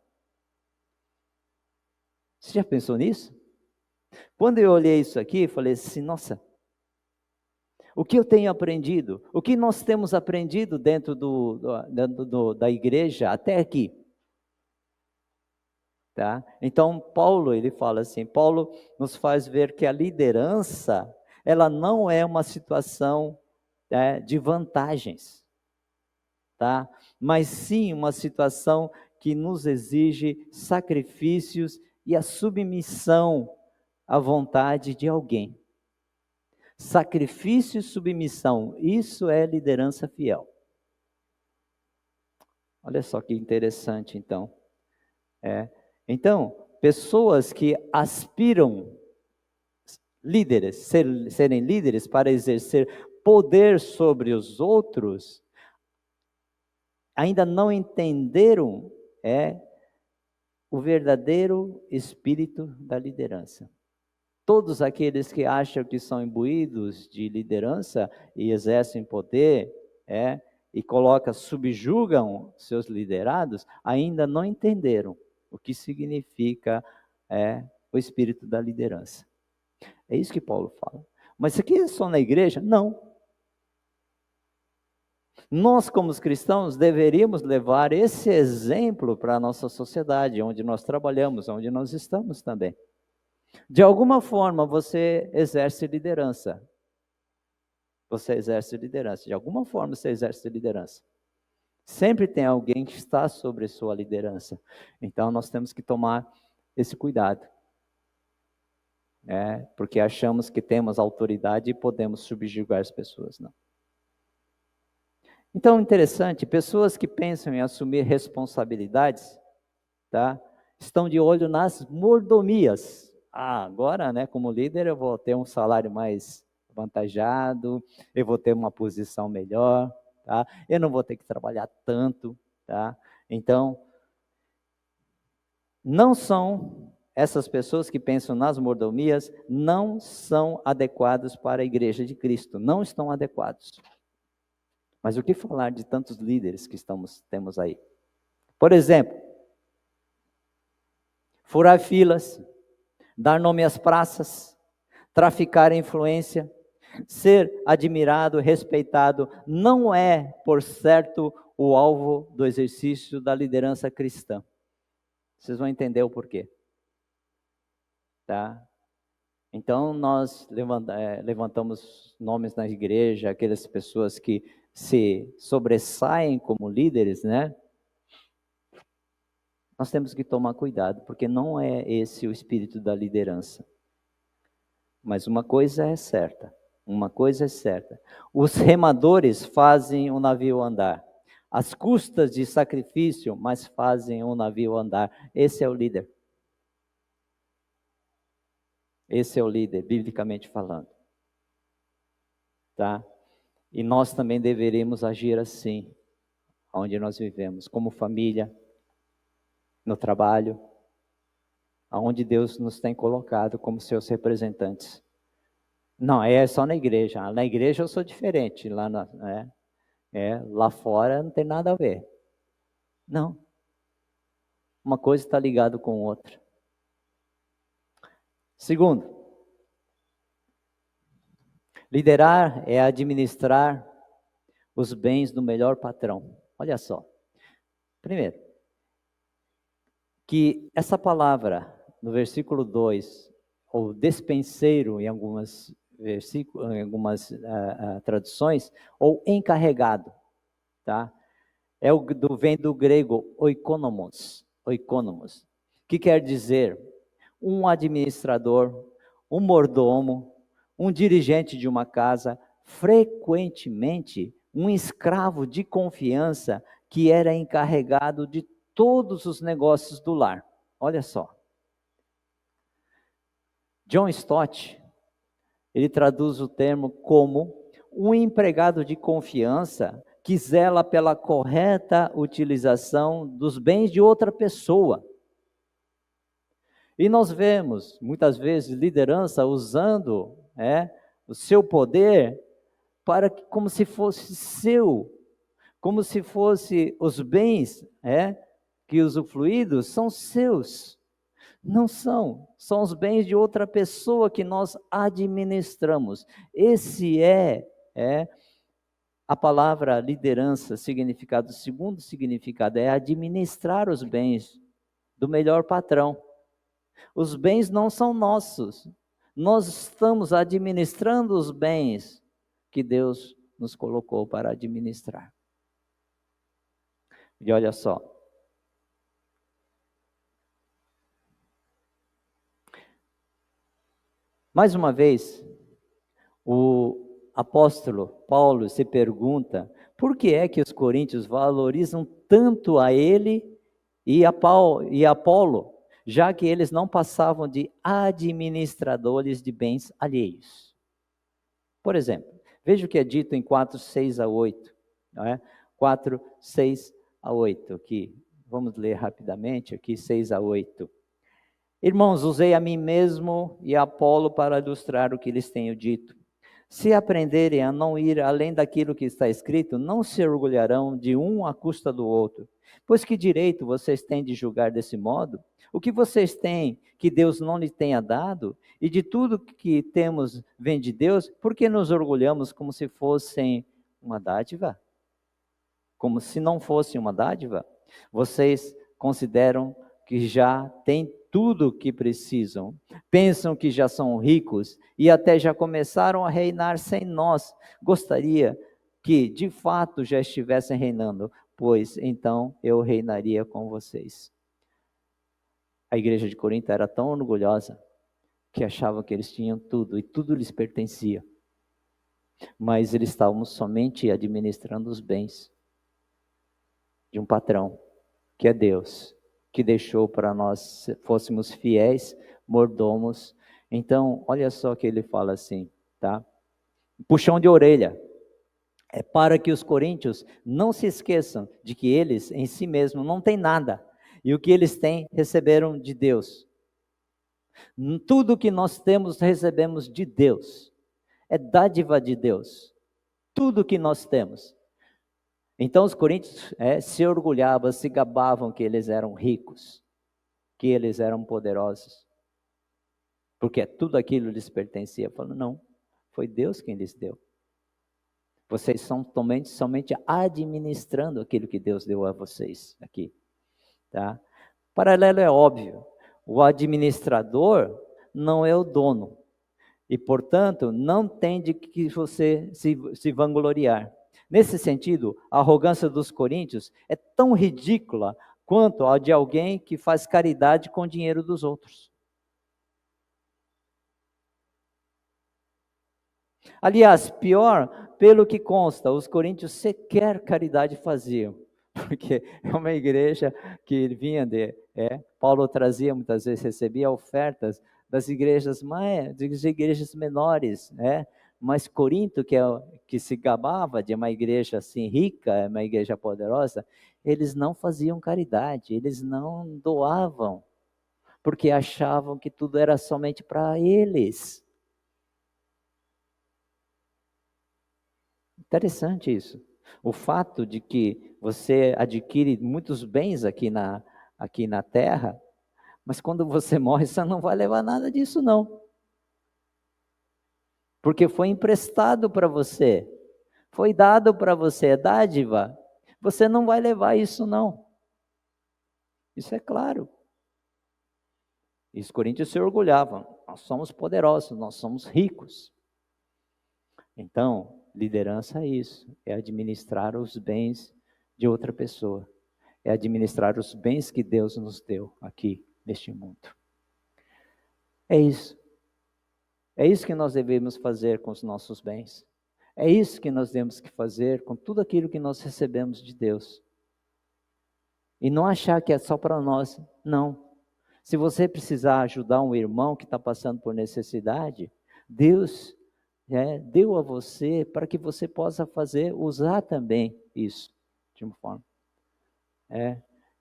Você já pensou nisso? Quando eu olhei isso aqui, falei assim, nossa, o que eu tenho aprendido? O que nós temos aprendido dentro da igreja até aqui? Tá? Então, Paulo, ele fala assim, Paulo nos faz ver que a liderança, ela não é uma situação de vantagens, tá? Mas sim uma situação que nos exige sacrifícios e a submissão à vontade de alguém. Sacrifício e submissão, isso é liderança fiel. Olha só que interessante, então. Então, pessoas que aspiram líderes, serem líderes para exercer poder sobre os outros, ainda não entenderam o verdadeiro espírito da liderança. Todos aqueles que acham que são imbuídos de liderança e exercem poder, e subjugam seus liderados, ainda não entenderam o que significa o espírito da liderança. É isso que Paulo fala. Mas isso aqui é só na igreja? Não. Nós, como os cristãos, deveríamos levar esse exemplo para a nossa sociedade, onde nós trabalhamos, onde nós estamos também. De alguma forma, você exerce liderança. Você exerce liderança. De alguma forma, você exerce liderança. Sempre tem alguém que está sobre sua liderança. Então, nós temos que tomar esse cuidado. Porque achamos que temos autoridade e podemos subjugar as pessoas. Não. Então, interessante, pessoas que pensam em assumir responsabilidades, tá, estão de olho nas mordomias. Agora, né, como líder, eu vou ter um salário mais avantajado, eu vou ter uma posição melhor, tá? Eu não vou ter que trabalhar tanto, tá? Então, não são essas pessoas que pensam nas mordomias, não são adequados para a igreja de Cristo, não estão adequados. Mas o que falar de tantos líderes que temos aí? Por exemplo, furar filas, dar nome às praças, traficar influência, ser admirado, respeitado, não é, por certo, o alvo do exercício da liderança cristã. Vocês vão entender o porquê. Tá? Então, nós levantamos nomes na igreja, aquelas pessoas que se sobressaem como líderes, né? Nós temos que tomar cuidado, porque não é esse o espírito da liderança. Mas uma coisa é certa, os remadores fazem o navio andar. Às custas de sacrifício, mas fazem o navio andar. Esse é o líder. Esse é o líder, biblicamente falando. Tá? E nós também deveríamos agir assim, onde nós vivemos, como família, no trabalho, aonde Deus nos tem colocado como seus representantes. Não, é só na igreja. Na igreja eu sou diferente, lá fora não tem nada a ver. Não. Uma coisa está ligada com outra. Segundo, liderar é administrar os bens do melhor patrão. Olha só. Primeiro, que essa palavra, no versículo 2, ou despenseiro em algumas traduções, ou encarregado, tá? Vem do grego oikonomos, que quer dizer um administrador, um mordomo, um dirigente de uma casa, frequentemente um escravo de confiança que era encarregado de todos os negócios do lar. Olha só. John Stott, ele traduz o termo como um empregado de confiança que zela pela correta utilização dos bens de outra pessoa. E nós vemos, muitas vezes, liderança usando o seu poder para como se fosse seu, como se fosse os bens que usufruídos são seus. Não são os bens de outra pessoa que nós administramos. Esse é a palavra liderança, significado, o segundo significado é administrar os bens do melhor patrão. Os bens não são nossos, nós estamos administrando os bens que Deus nos colocou para administrar. E olha só, mais uma vez, o apóstolo Paulo se pergunta por que é que os coríntios valorizam tanto a ele e a Apolo, já que eles não passavam de administradores de bens alheios. Por exemplo, veja o que é dito em 4, 6 a 8. 4, 6 a 8, aqui. Vamos ler rapidamente aqui, 6 a 8. Irmãos, usei a mim mesmo e a Apolo para ilustrar o que lhes tenho dito. Se aprenderem a não ir além daquilo que está escrito, não se orgulharão de um à custa do outro. Pois que direito vocês têm de julgar desse modo? O que vocês têm que Deus não lhes tenha dado? E de tudo que temos vem de Deus, por que nos orgulhamos como se fossem uma dádiva? Como se não fosse uma dádiva? Vocês consideram que já têm tudo o que precisam, pensam que já são ricos e até já começaram a reinar sem nós. Gostaria que de fato já estivessem reinando, pois então eu reinaria com vocês. A igreja de Corinto era tão orgulhosa que achava que eles tinham tudo e tudo lhes pertencia, mas eles estavam somente administrando os bens de um patrão, que é Deus, que deixou para nós fôssemos fiéis mordomos. Então, olha só que ele fala assim, tá? Puxão de orelha. É para que os coríntios não se esqueçam de que eles em si mesmos não têm nada. E o que eles têm, receberam de Deus. Tudo que nós temos, recebemos de Deus. É dádiva de Deus. Tudo que nós temos. Então os coríntios se orgulhavam, se gabavam que eles eram ricos, que eles eram poderosos, porque tudo aquilo lhes pertencia. Falando, não, foi Deus quem lhes deu. Vocês são somente administrando aquilo que Deus deu a vocês aqui, tá? Paralelo é óbvio. O administrador não é o dono. E, portanto, não tem de que você se vangloriar. Nesse sentido, a arrogância dos coríntios é tão ridícula quanto a de alguém que faz caridade com o dinheiro dos outros. Aliás, pior, pelo que consta, os coríntios sequer caridade faziam, porque é uma igreja que vinha Paulo trazia muitas vezes, recebia ofertas das igrejas menores, mas Corinto, que se gabava de uma igreja assim rica, uma igreja poderosa, eles não faziam caridade, eles não doavam, porque achavam que tudo era somente para eles. Interessante isso. O fato de que você adquire muitos bens aqui na terra, mas quando você morre, você não vai levar nada disso, não. Porque foi emprestado para você, foi dado para você, é dádiva. Você não vai levar isso, não. Isso é claro. E os coríntios se orgulhavam. Nós somos poderosos, nós somos ricos. Então, liderança é isso, é administrar os bens de outra pessoa, é administrar os bens que Deus nos deu aqui neste mundo. É isso que nós devemos fazer com os nossos bens, é isso que nós temos que fazer com tudo aquilo que nós recebemos de Deus, e não achar que é só para nós, não. Se você precisar ajudar um irmão que está passando por necessidade, Deus deu a você para que você possa usar também isso, de uma forma.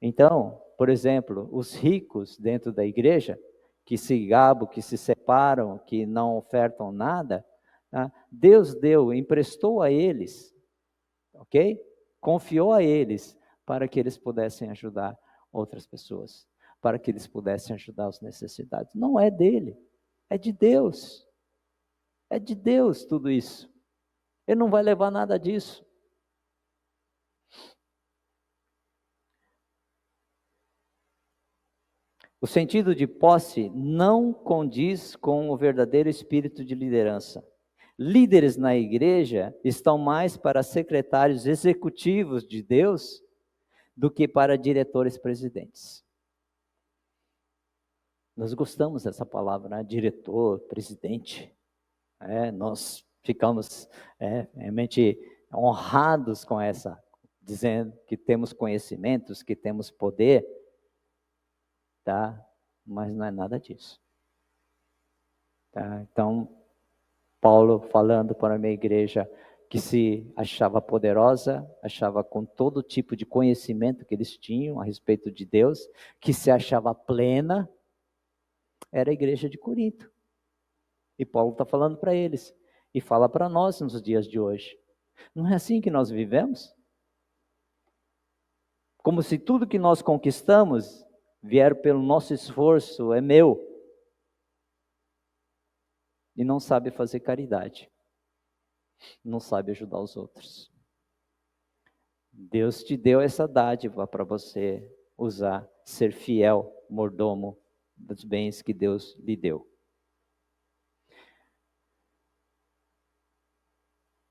Então, por exemplo, os ricos dentro da igreja, que se gabam, que se separam, que não ofertam nada, tá? Deus emprestou a eles, ok? Confiou a eles para que eles pudessem ajudar outras pessoas, para que eles pudessem ajudar os necessitados. Não é dele, é de Deus. É de Deus tudo isso. Ele não vai levar nada disso. O sentido de posse não condiz com o verdadeiro espírito de liderança. Líderes na igreja estão mais para secretários executivos de Deus do que para diretores presidentes. Nós gostamos dessa palavra, né? Diretor, presidente. Nós ficamos realmente honrados com essa, dizendo que temos conhecimentos, que temos poder, tá? Mas não é nada disso. Tá? Então, Paulo falando para a minha igreja que se achava poderosa, achava com todo tipo de conhecimento que eles tinham a respeito de Deus, que se achava plena, era a igreja de Corinto. E Paulo está falando para eles, e fala para nós nos dias de hoje. Não é assim que nós vivemos? Como se tudo que nós conquistamos vier pelo nosso esforço, é meu. E não sabe fazer caridade. Não sabe ajudar os outros. Deus te deu essa dádiva para você usar, ser fiel, mordomo dos bens que Deus lhe deu.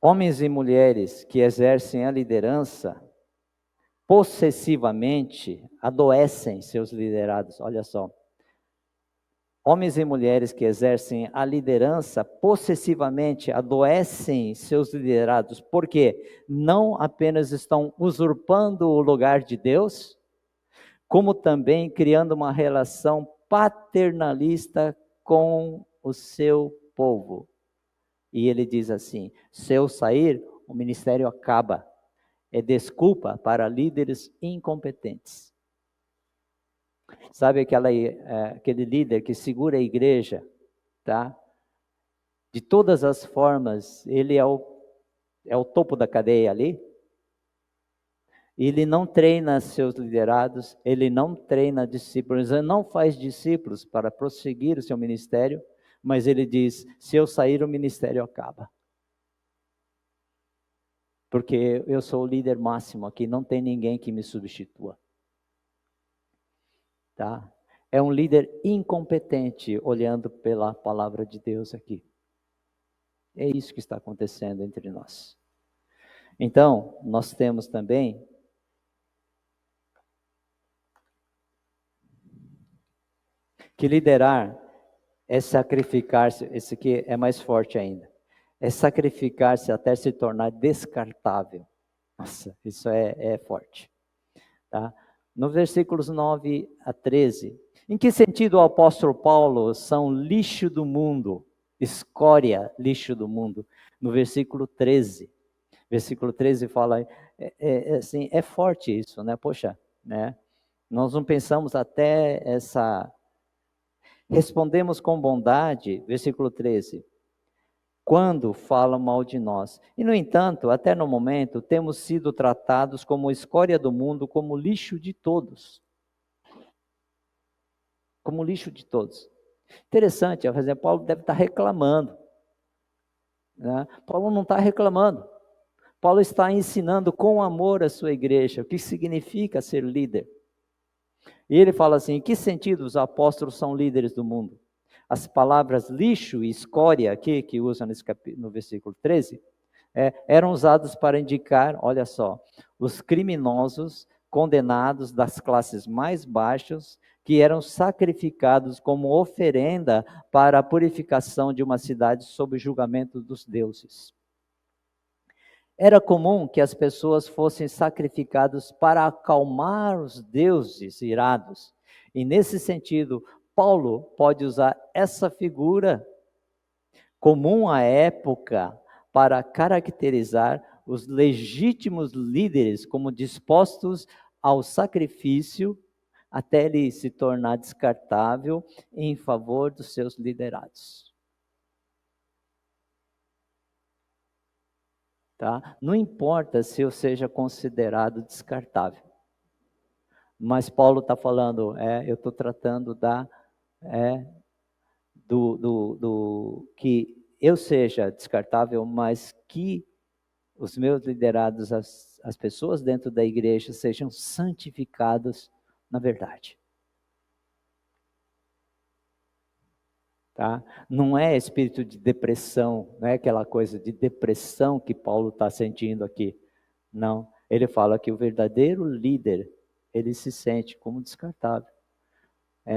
Homens e mulheres que exercem a liderança, possessivamente, adoecem seus liderados. Olha só. Homens e mulheres que exercem a liderança, possessivamente, adoecem seus liderados. Por quê? Não apenas estão usurpando o lugar de Deus, como também criando uma relação paternalista com o seu povo. E ele diz assim: se eu sair, o ministério acaba. É desculpa para líderes incompetentes. Sabe aquele líder que segura a igreja, tá? De todas as formas, ele é o topo da cadeia ali. Ele não treina seus liderados, ele não treina discípulos, ele não faz discípulos para prosseguir o seu ministério, mas ele diz: se eu sair, o ministério acaba. porque eu sou o líder máximo aqui, não tem ninguém que me substitua. Tá? É um líder incompetente, olhando pela palavra de Deus aqui. É isso que está acontecendo entre nós. Então, nós temos também que liderar é sacrificar-se, esse aqui é mais forte ainda, é sacrificar-se até se tornar descartável. Nossa, isso é forte. Tá? No versículos 9 a 13, em que sentido o apóstolo Paulo são lixo do mundo, escória, lixo do mundo? No versículo 13 fala, assim, é forte isso, né? Poxa, né? Nós não pensamos até respondemos com bondade, versículo 13, quando falam mal de nós. E, no entanto, até no momento, temos sido tratados como escória do mundo, como lixo de todos. Como lixo de todos. Interessante, por exemplo, Paulo deve estar reclamando. Né? Paulo não está reclamando. Paulo está ensinando com amor a sua igreja, o que significa ser líder. E ele fala assim, em que sentido os apóstolos são líderes do mundo? As palavras lixo e escória aqui, que usa no versículo 13, eram usadas para indicar, olha só, os criminosos condenados das classes mais baixas, que eram sacrificados como oferenda para a purificação de uma cidade sob o julgamento dos deuses. Era comum que as pessoas fossem sacrificadas para acalmar os deuses irados. E nesse sentido, Paulo pode usar essa figura comum à época para caracterizar os legítimos líderes como dispostos ao sacrifício até ele se tornar descartável em favor dos seus liderados. Tá? Não importa se eu seja considerado descartável, mas Paulo está falando, eu estou tratando que eu seja descartável, mas que os meus liderados, as pessoas dentro da igreja sejam santificados na verdade. Tá? Não é espírito de depressão, não é aquela coisa de depressão que Paulo está sentindo aqui. Não, ele fala que o verdadeiro líder, ele se sente como descartável.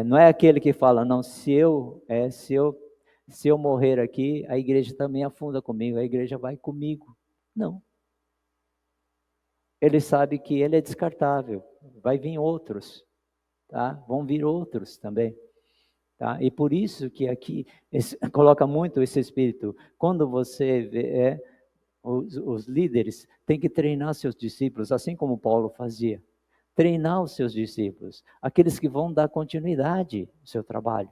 Não é aquele que fala, não, se eu morrer aqui, a igreja também afunda comigo, a igreja vai comigo. Não. Ele sabe que ele é descartável, vai vir outros, tá? Vão vir outros também. Tá? E por isso que aqui coloca muito esse espírito. Quando você vê os líderes, tem que treinar seus discípulos, assim como Paulo fazia. Treinar os seus discípulos, aqueles que vão dar continuidade ao seu trabalho.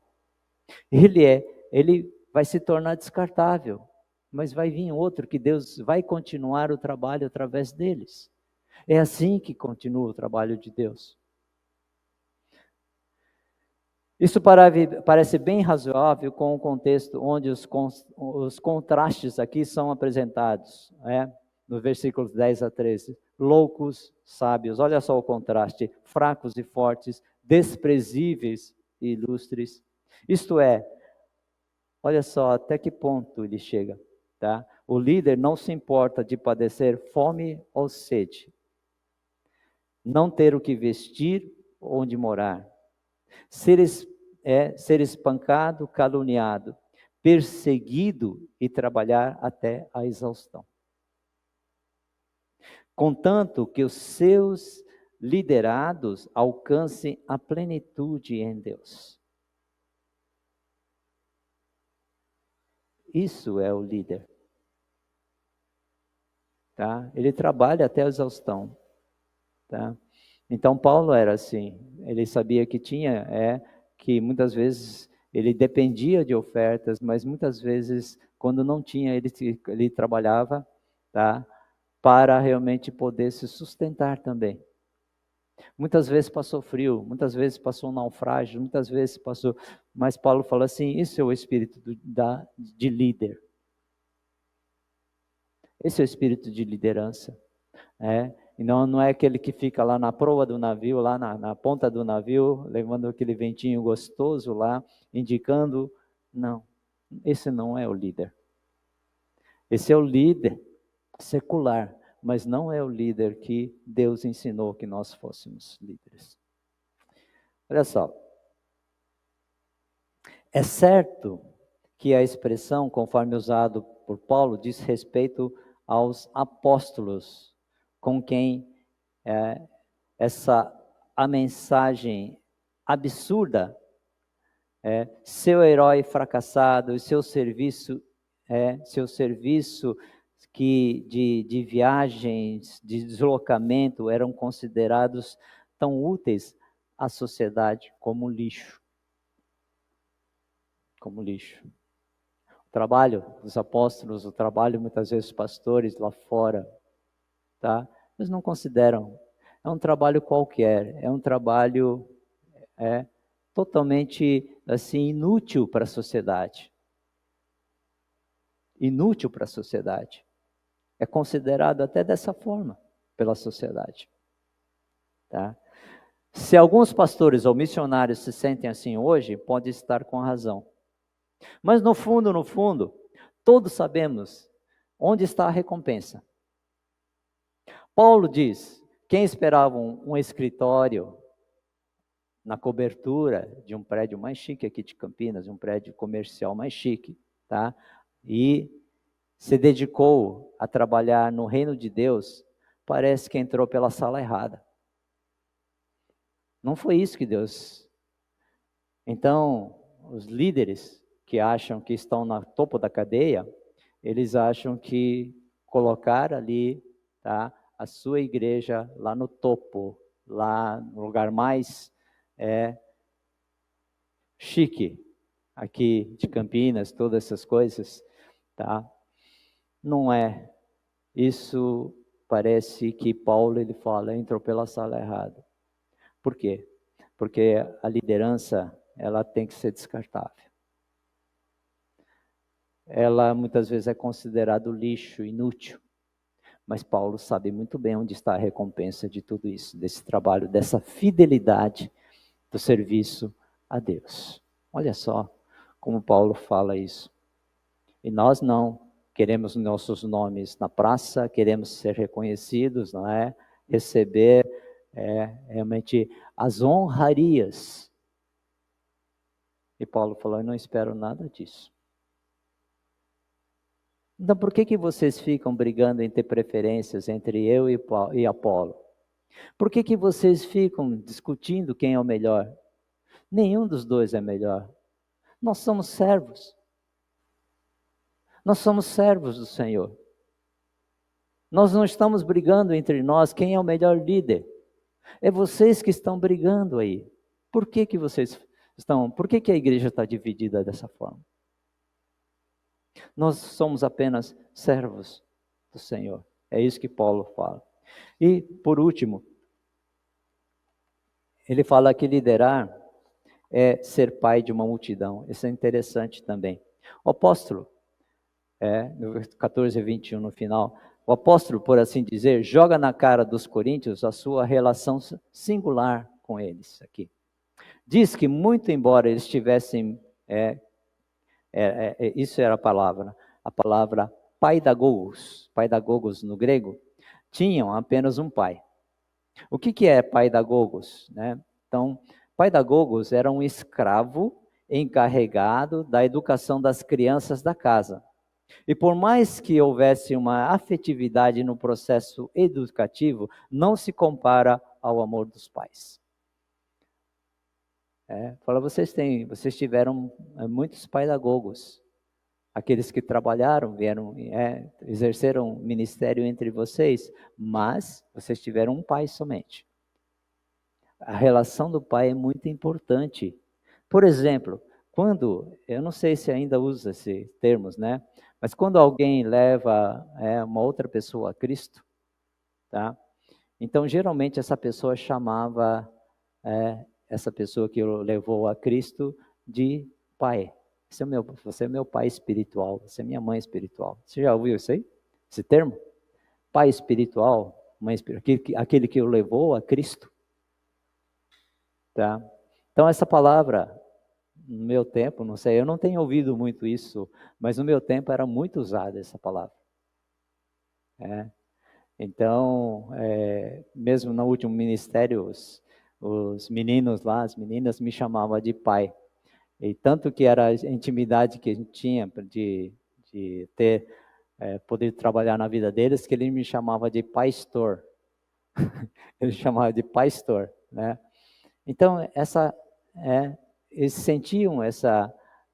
Ele vai se tornar descartável, mas vai vir outro que Deus vai continuar o trabalho através deles. É assim que continua o trabalho de Deus. Isso parece bem razoável com o contexto onde os contrastes aqui são apresentados, no versículos 10 a 13. Loucos, sábios, olha só o contraste, fracos e fortes, desprezíveis e ilustres. Isto é, olha só até que ponto ele chega. Tá? O líder não se importa de padecer fome ou sede, não ter o que vestir ou onde morar, ser espancado, caluniado, perseguido e trabalhar até a exaustão. Contanto que os seus liderados alcancem a plenitude em Deus. Isso é o líder. Tá? Ele trabalha até a exaustão. Tá? Então Paulo era assim, ele sabia que que muitas vezes ele dependia de ofertas, mas muitas vezes quando não tinha, ele trabalhava, tá? Para realmente poder se sustentar também. Muitas vezes passou frio, muitas vezes passou um naufrágio, muitas vezes passou, mas Paulo fala assim, isso é o espírito de líder. Esse é o espírito de liderança. E não é aquele que fica lá na proa do navio, lá na ponta do navio, levando aquele ventinho gostoso lá, indicando. Não, esse não é o líder. Esse é o líder secular, mas não é o líder que Deus ensinou que nós fôssemos líderes. Olha só. É certo que a expressão, conforme usado por Paulo, diz respeito aos apóstolos, com quem a mensagem absurda, seu herói fracassado, seu serviço de viagens, de deslocamento, eram considerados tão úteis à sociedade como lixo. Como lixo. O trabalho dos apóstolos, o trabalho muitas vezes dos pastores lá fora, tá? Eles não consideram. É um trabalho qualquer, é um trabalho totalmente assim inútil para a sociedade. Inútil para a sociedade. É considerado até dessa forma pela sociedade. Tá? Se alguns pastores ou missionários se sentem assim hoje, pode estar com razão. Mas no fundo, todos sabemos onde está a recompensa. Paulo diz, quem esperava um escritório na cobertura de um prédio mais chique aqui de Campinas, um prédio comercial mais chique, tá? E se dedicou a trabalhar no reino de Deus, parece que entrou pela sala errada. Não foi isso que Deus... Então, os líderes que acham que estão no topo da cadeia, eles acham que colocar ali, tá, a sua igreja lá no topo, lá no lugar mais chique, aqui de Campinas, todas essas coisas, tá? Não é. Isso parece que Paulo, ele fala, entrou pela sala errada. Por quê? Porque a liderança, ela tem que ser descartável. Ela muitas vezes é considerado lixo, inútil. Mas Paulo sabe muito bem onde está a recompensa de tudo isso, desse trabalho, dessa fidelidade do serviço a Deus. Olha só como Paulo fala isso. E nós não queremos nossos nomes na praça, queremos ser reconhecidos, não é? Receber realmente as honrarias. E Paulo falou, eu não espero nada disso. Então, por que vocês ficam brigando em ter preferências entre eu e Apolo? Por que vocês ficam discutindo quem é o melhor? Nenhum dos dois é melhor. Nós somos servos. Nós somos servos do Senhor. Nós não estamos brigando entre nós quem é o melhor líder. É vocês que estão brigando aí. Por que vocês estão... Por que a igreja está dividida dessa forma? Nós somos apenas servos do Senhor. É isso que Paulo fala. E, por último, ele fala que liderar é ser pai de uma multidão. Isso é interessante também. O apóstolo, no 14 e 21 no final, o apóstolo, por assim dizer, joga na cara dos coríntios a sua relação singular com eles aqui. Diz que muito embora eles tivessem... isso era a palavra paidagogos no grego, tinham apenas um pai. O que é paidagogos? Né? Então, paidagogos era um escravo encarregado da educação das crianças da casa. E por mais que houvesse uma afetividade no processo educativo, não se compara ao amor dos pais. Fala, vocês tiveram muitos paidagogos, aqueles que trabalharam, exerceram ministério entre vocês, mas vocês tiveram um pai somente. A relação do pai é muito importante. Por exemplo, eu não sei se ainda usa esses termos, né? Mas quando alguém leva uma outra pessoa a Cristo, tá? Então geralmente essa pessoa chamava essa pessoa que levou a Cristo de pai. Você é meu pai espiritual, você é minha mãe espiritual. Você já ouviu isso aí? esse termo? Pai espiritual, mãe espiritual, aquele que o levou a Cristo. Tá? Então essa palavra, no meu tempo, não sei, eu não tenho ouvido muito isso, mas no meu tempo era muito usada essa palavra. Então, mesmo no último ministério, os meninos lá, as meninas me chamavam de pai. E tanto que era a intimidade que a gente tinha de ter, poder trabalhar na vida deles, que ele me chamava de pastor. Ele chamava de pastor, né? Então, eles sentiam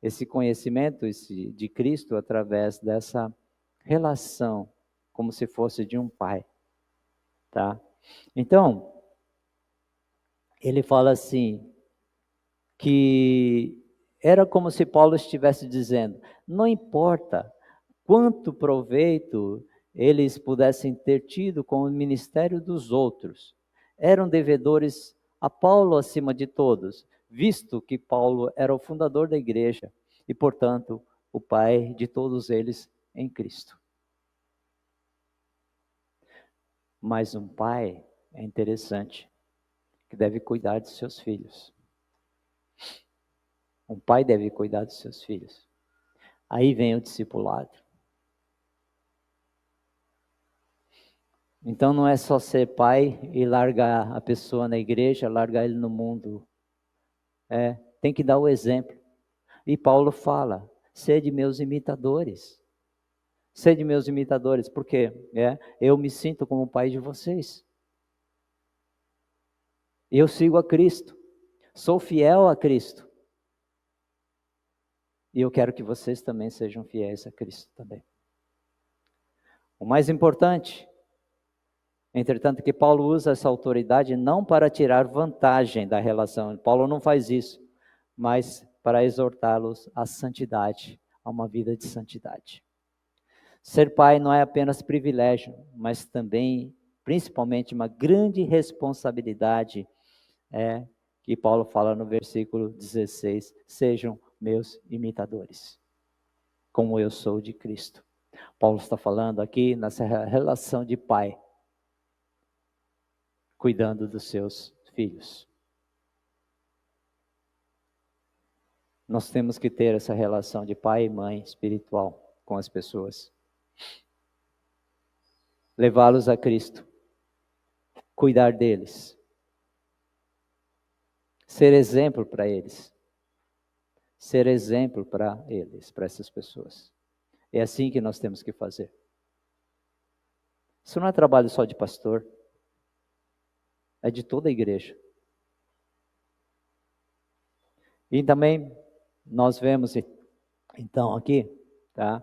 esse conhecimento de Cristo através dessa relação, como se fosse de um pai, tá? Então, ele fala assim, que era como se Paulo estivesse dizendo, não importa quanto proveito eles pudessem ter tido com o ministério dos outros, eram devedores a Paulo acima de todos, visto que Paulo era o fundador da igreja e, portanto, o pai de todos eles em Cristo. Mas um pai é interessante, que deve cuidar de seus filhos. Um pai deve cuidar dos seus filhos. Aí vem o discipulado. Então não é só ser pai e largar a pessoa na igreja, largar ele no mundo. Tem que dar o exemplo. E Paulo fala, sede meus imitadores. Sede meus imitadores, porque eu me sinto como pai de vocês. Eu sigo a Cristo. Sou fiel a Cristo. E eu quero que vocês também sejam fiéis a Cristo também. O mais importante, entretanto, que Paulo usa essa autoridade não para tirar vantagem da relação. Paulo não faz isso, mas para exortá-los à santidade, a uma vida de santidade. Ser pai não é apenas privilégio, mas também, principalmente, uma grande responsabilidade, que Paulo fala no versículo 16, sejam meus imitadores, como eu sou de Cristo. Paulo está falando aqui nessa relação de pai, cuidando dos seus filhos. Nós temos que ter essa relação de pai e mãe espiritual com as pessoas. Levá-los a Cristo. Cuidar deles. Ser exemplo para eles. Ser exemplo para eles, para essas pessoas. É assim que nós temos que fazer. Isso não é trabalho só de pastor. É de toda a igreja. E também nós vemos, então, aqui, tá?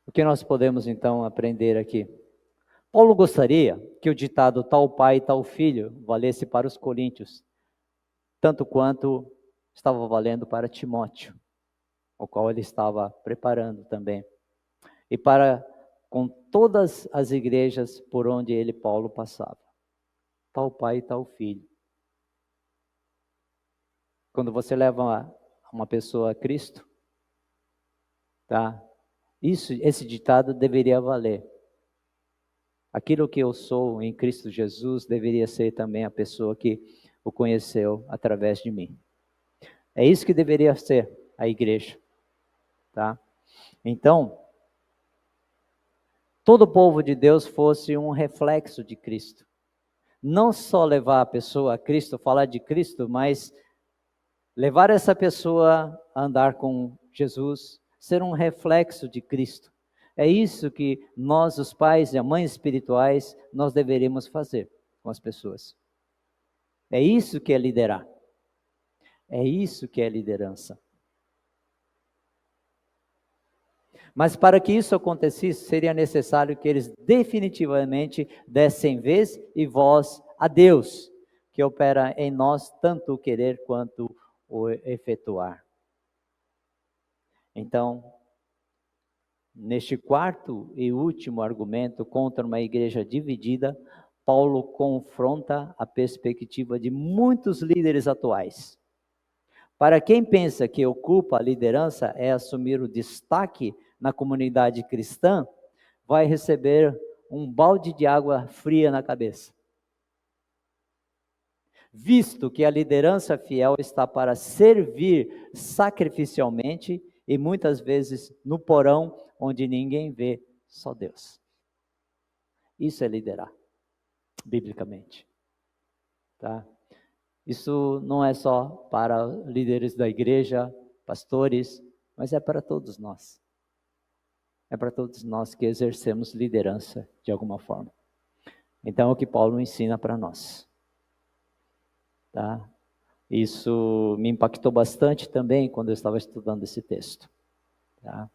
O que nós podemos, então, aprender aqui? Paulo gostaria que o ditado tal pai, tal filho valesse para os coríntios, tanto quanto estava valendo para Timóteo, o qual ele estava preparando também. E para com todas as igrejas por onde ele, Paulo, passava. Tal pai e tal filho. Quando você leva uma pessoa a Cristo, tá? Esse ditado deveria valer. Aquilo que eu sou em Cristo Jesus deveria ser também a pessoa que o conheceu através de mim. É isso que deveria ser a igreja, tá? Então, todo o povo de Deus fosse um reflexo de Cristo. Não só levar a pessoa a Cristo, falar de Cristo, mas levar essa pessoa a andar com Jesus, ser um reflexo de Cristo. É isso que nós, os pais e as mães espirituais, nós deveríamos fazer com as pessoas. É isso que é liderar. É isso que é liderança. Mas para que isso acontecesse, seria necessário que eles definitivamente dessem vez e voz a Deus, que opera em nós tanto o querer quanto o efetuar. Então, neste quarto e último argumento contra uma igreja dividida, Paulo confronta a perspectiva de muitos líderes atuais. Para quem pensa que ocupa a liderança é assumir o destaque na comunidade cristã, vai receber um balde de água fria na cabeça. Visto que a liderança fiel está para servir sacrificialmente e muitas vezes no porão onde ninguém vê, só Deus. Isso é liderar, biblicamente. Tá? Isso não é só para líderes da igreja, pastores, mas é para todos nós. É para todos nós que exercemos liderança de alguma forma. Então é o que Paulo ensina para nós. Tá? Isso me impactou bastante também quando eu estava estudando esse texto. Tá?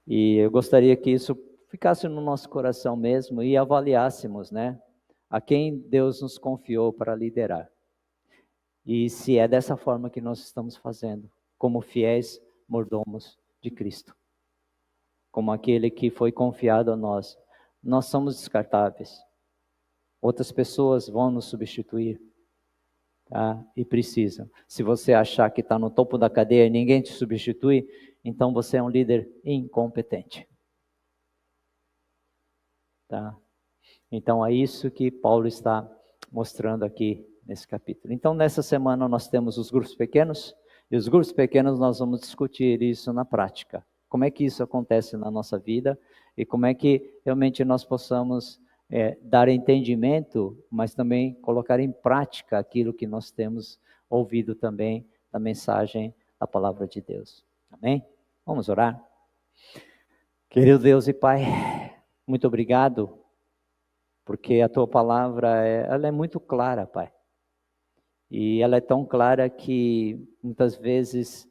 E eu gostaria que isso ficasse no nosso coração mesmo e avaliássemos, né, a quem Deus nos confiou para liderar. E se é dessa forma que nós estamos fazendo, como fiéis mordomos de Cristo. Como aquele que foi confiado a nós. Nós somos descartáveis. Outras pessoas vão nos substituir. Tá? E precisam. Se você achar que está no topo da cadeia e ninguém te substitui, então você é um líder incompetente. Tá? Então é isso que Paulo está mostrando aqui nesse capítulo. Então nessa semana nós temos os grupos pequenos, e os grupos pequenos nós vamos discutir isso na prática. Como é que isso acontece na nossa vida e como é que realmente nós possamos dar entendimento, mas também colocar em prática aquilo que nós temos ouvido também da mensagem da palavra de Deus. Amém? Vamos orar? Querido Deus e Pai, muito obrigado, porque a Tua palavra ela é muito clara, Pai. E ela é tão clara que muitas vezes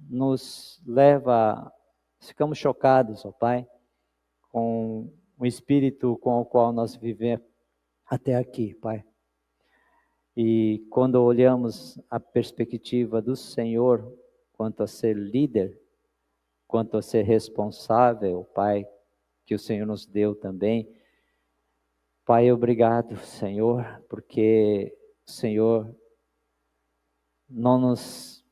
nos leva, ficamos chocados, ó Pai, com o espírito com o qual nós vivemos até aqui, Pai. E quando olhamos a perspectiva do Senhor quanto a ser líder, quanto a ser responsável, Pai, que o Senhor nos deu também, Pai, obrigado, Senhor, porque o Senhor não nos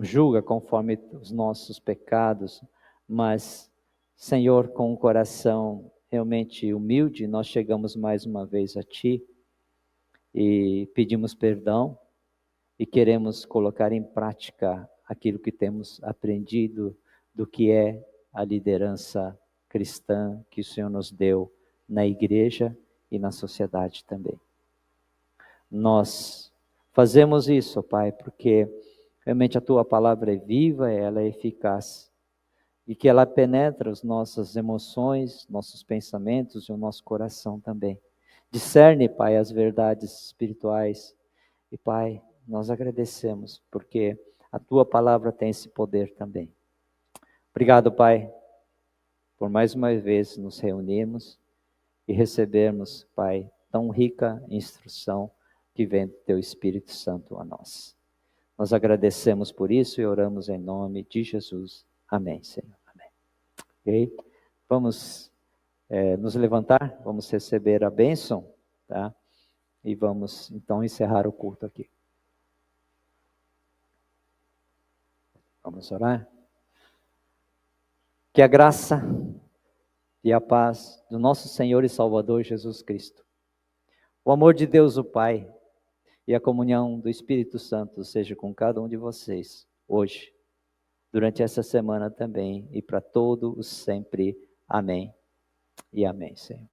julga conforme os nossos pecados, mas, Senhor, com um coração realmente humilde, nós chegamos mais uma vez a Ti e pedimos perdão e queremos colocar em prática aquilo que temos aprendido do que é a liderança cristã que o Senhor nos deu na igreja e na sociedade também. Nós fazemos isso, Pai, porque realmente a Tua palavra é viva, ela é eficaz e que ela penetra as nossas emoções, nossos pensamentos e o nosso coração também. Discerne, Pai, as verdades espirituais e, Pai, nós agradecemos porque a Tua palavra tem esse poder também. Obrigado, Pai, por mais uma vez nos reunirmos e recebermos, Pai, tão rica instrução que vem do Teu Espírito Santo a nós. Nós agradecemos por isso e oramos em nome de Jesus. Amém, Senhor. Amém. Ok? Vamos nos levantar, vamos receber a bênção, tá? E vamos então encerrar o culto aqui. Vamos orar? Que a graça e a paz do nosso Senhor e Salvador Jesus Cristo, o amor de Deus o Pai e a comunhão do Espírito Santo seja com cada um de vocês, hoje, durante essa semana também e para todo o sempre. Amém e amém, Senhor.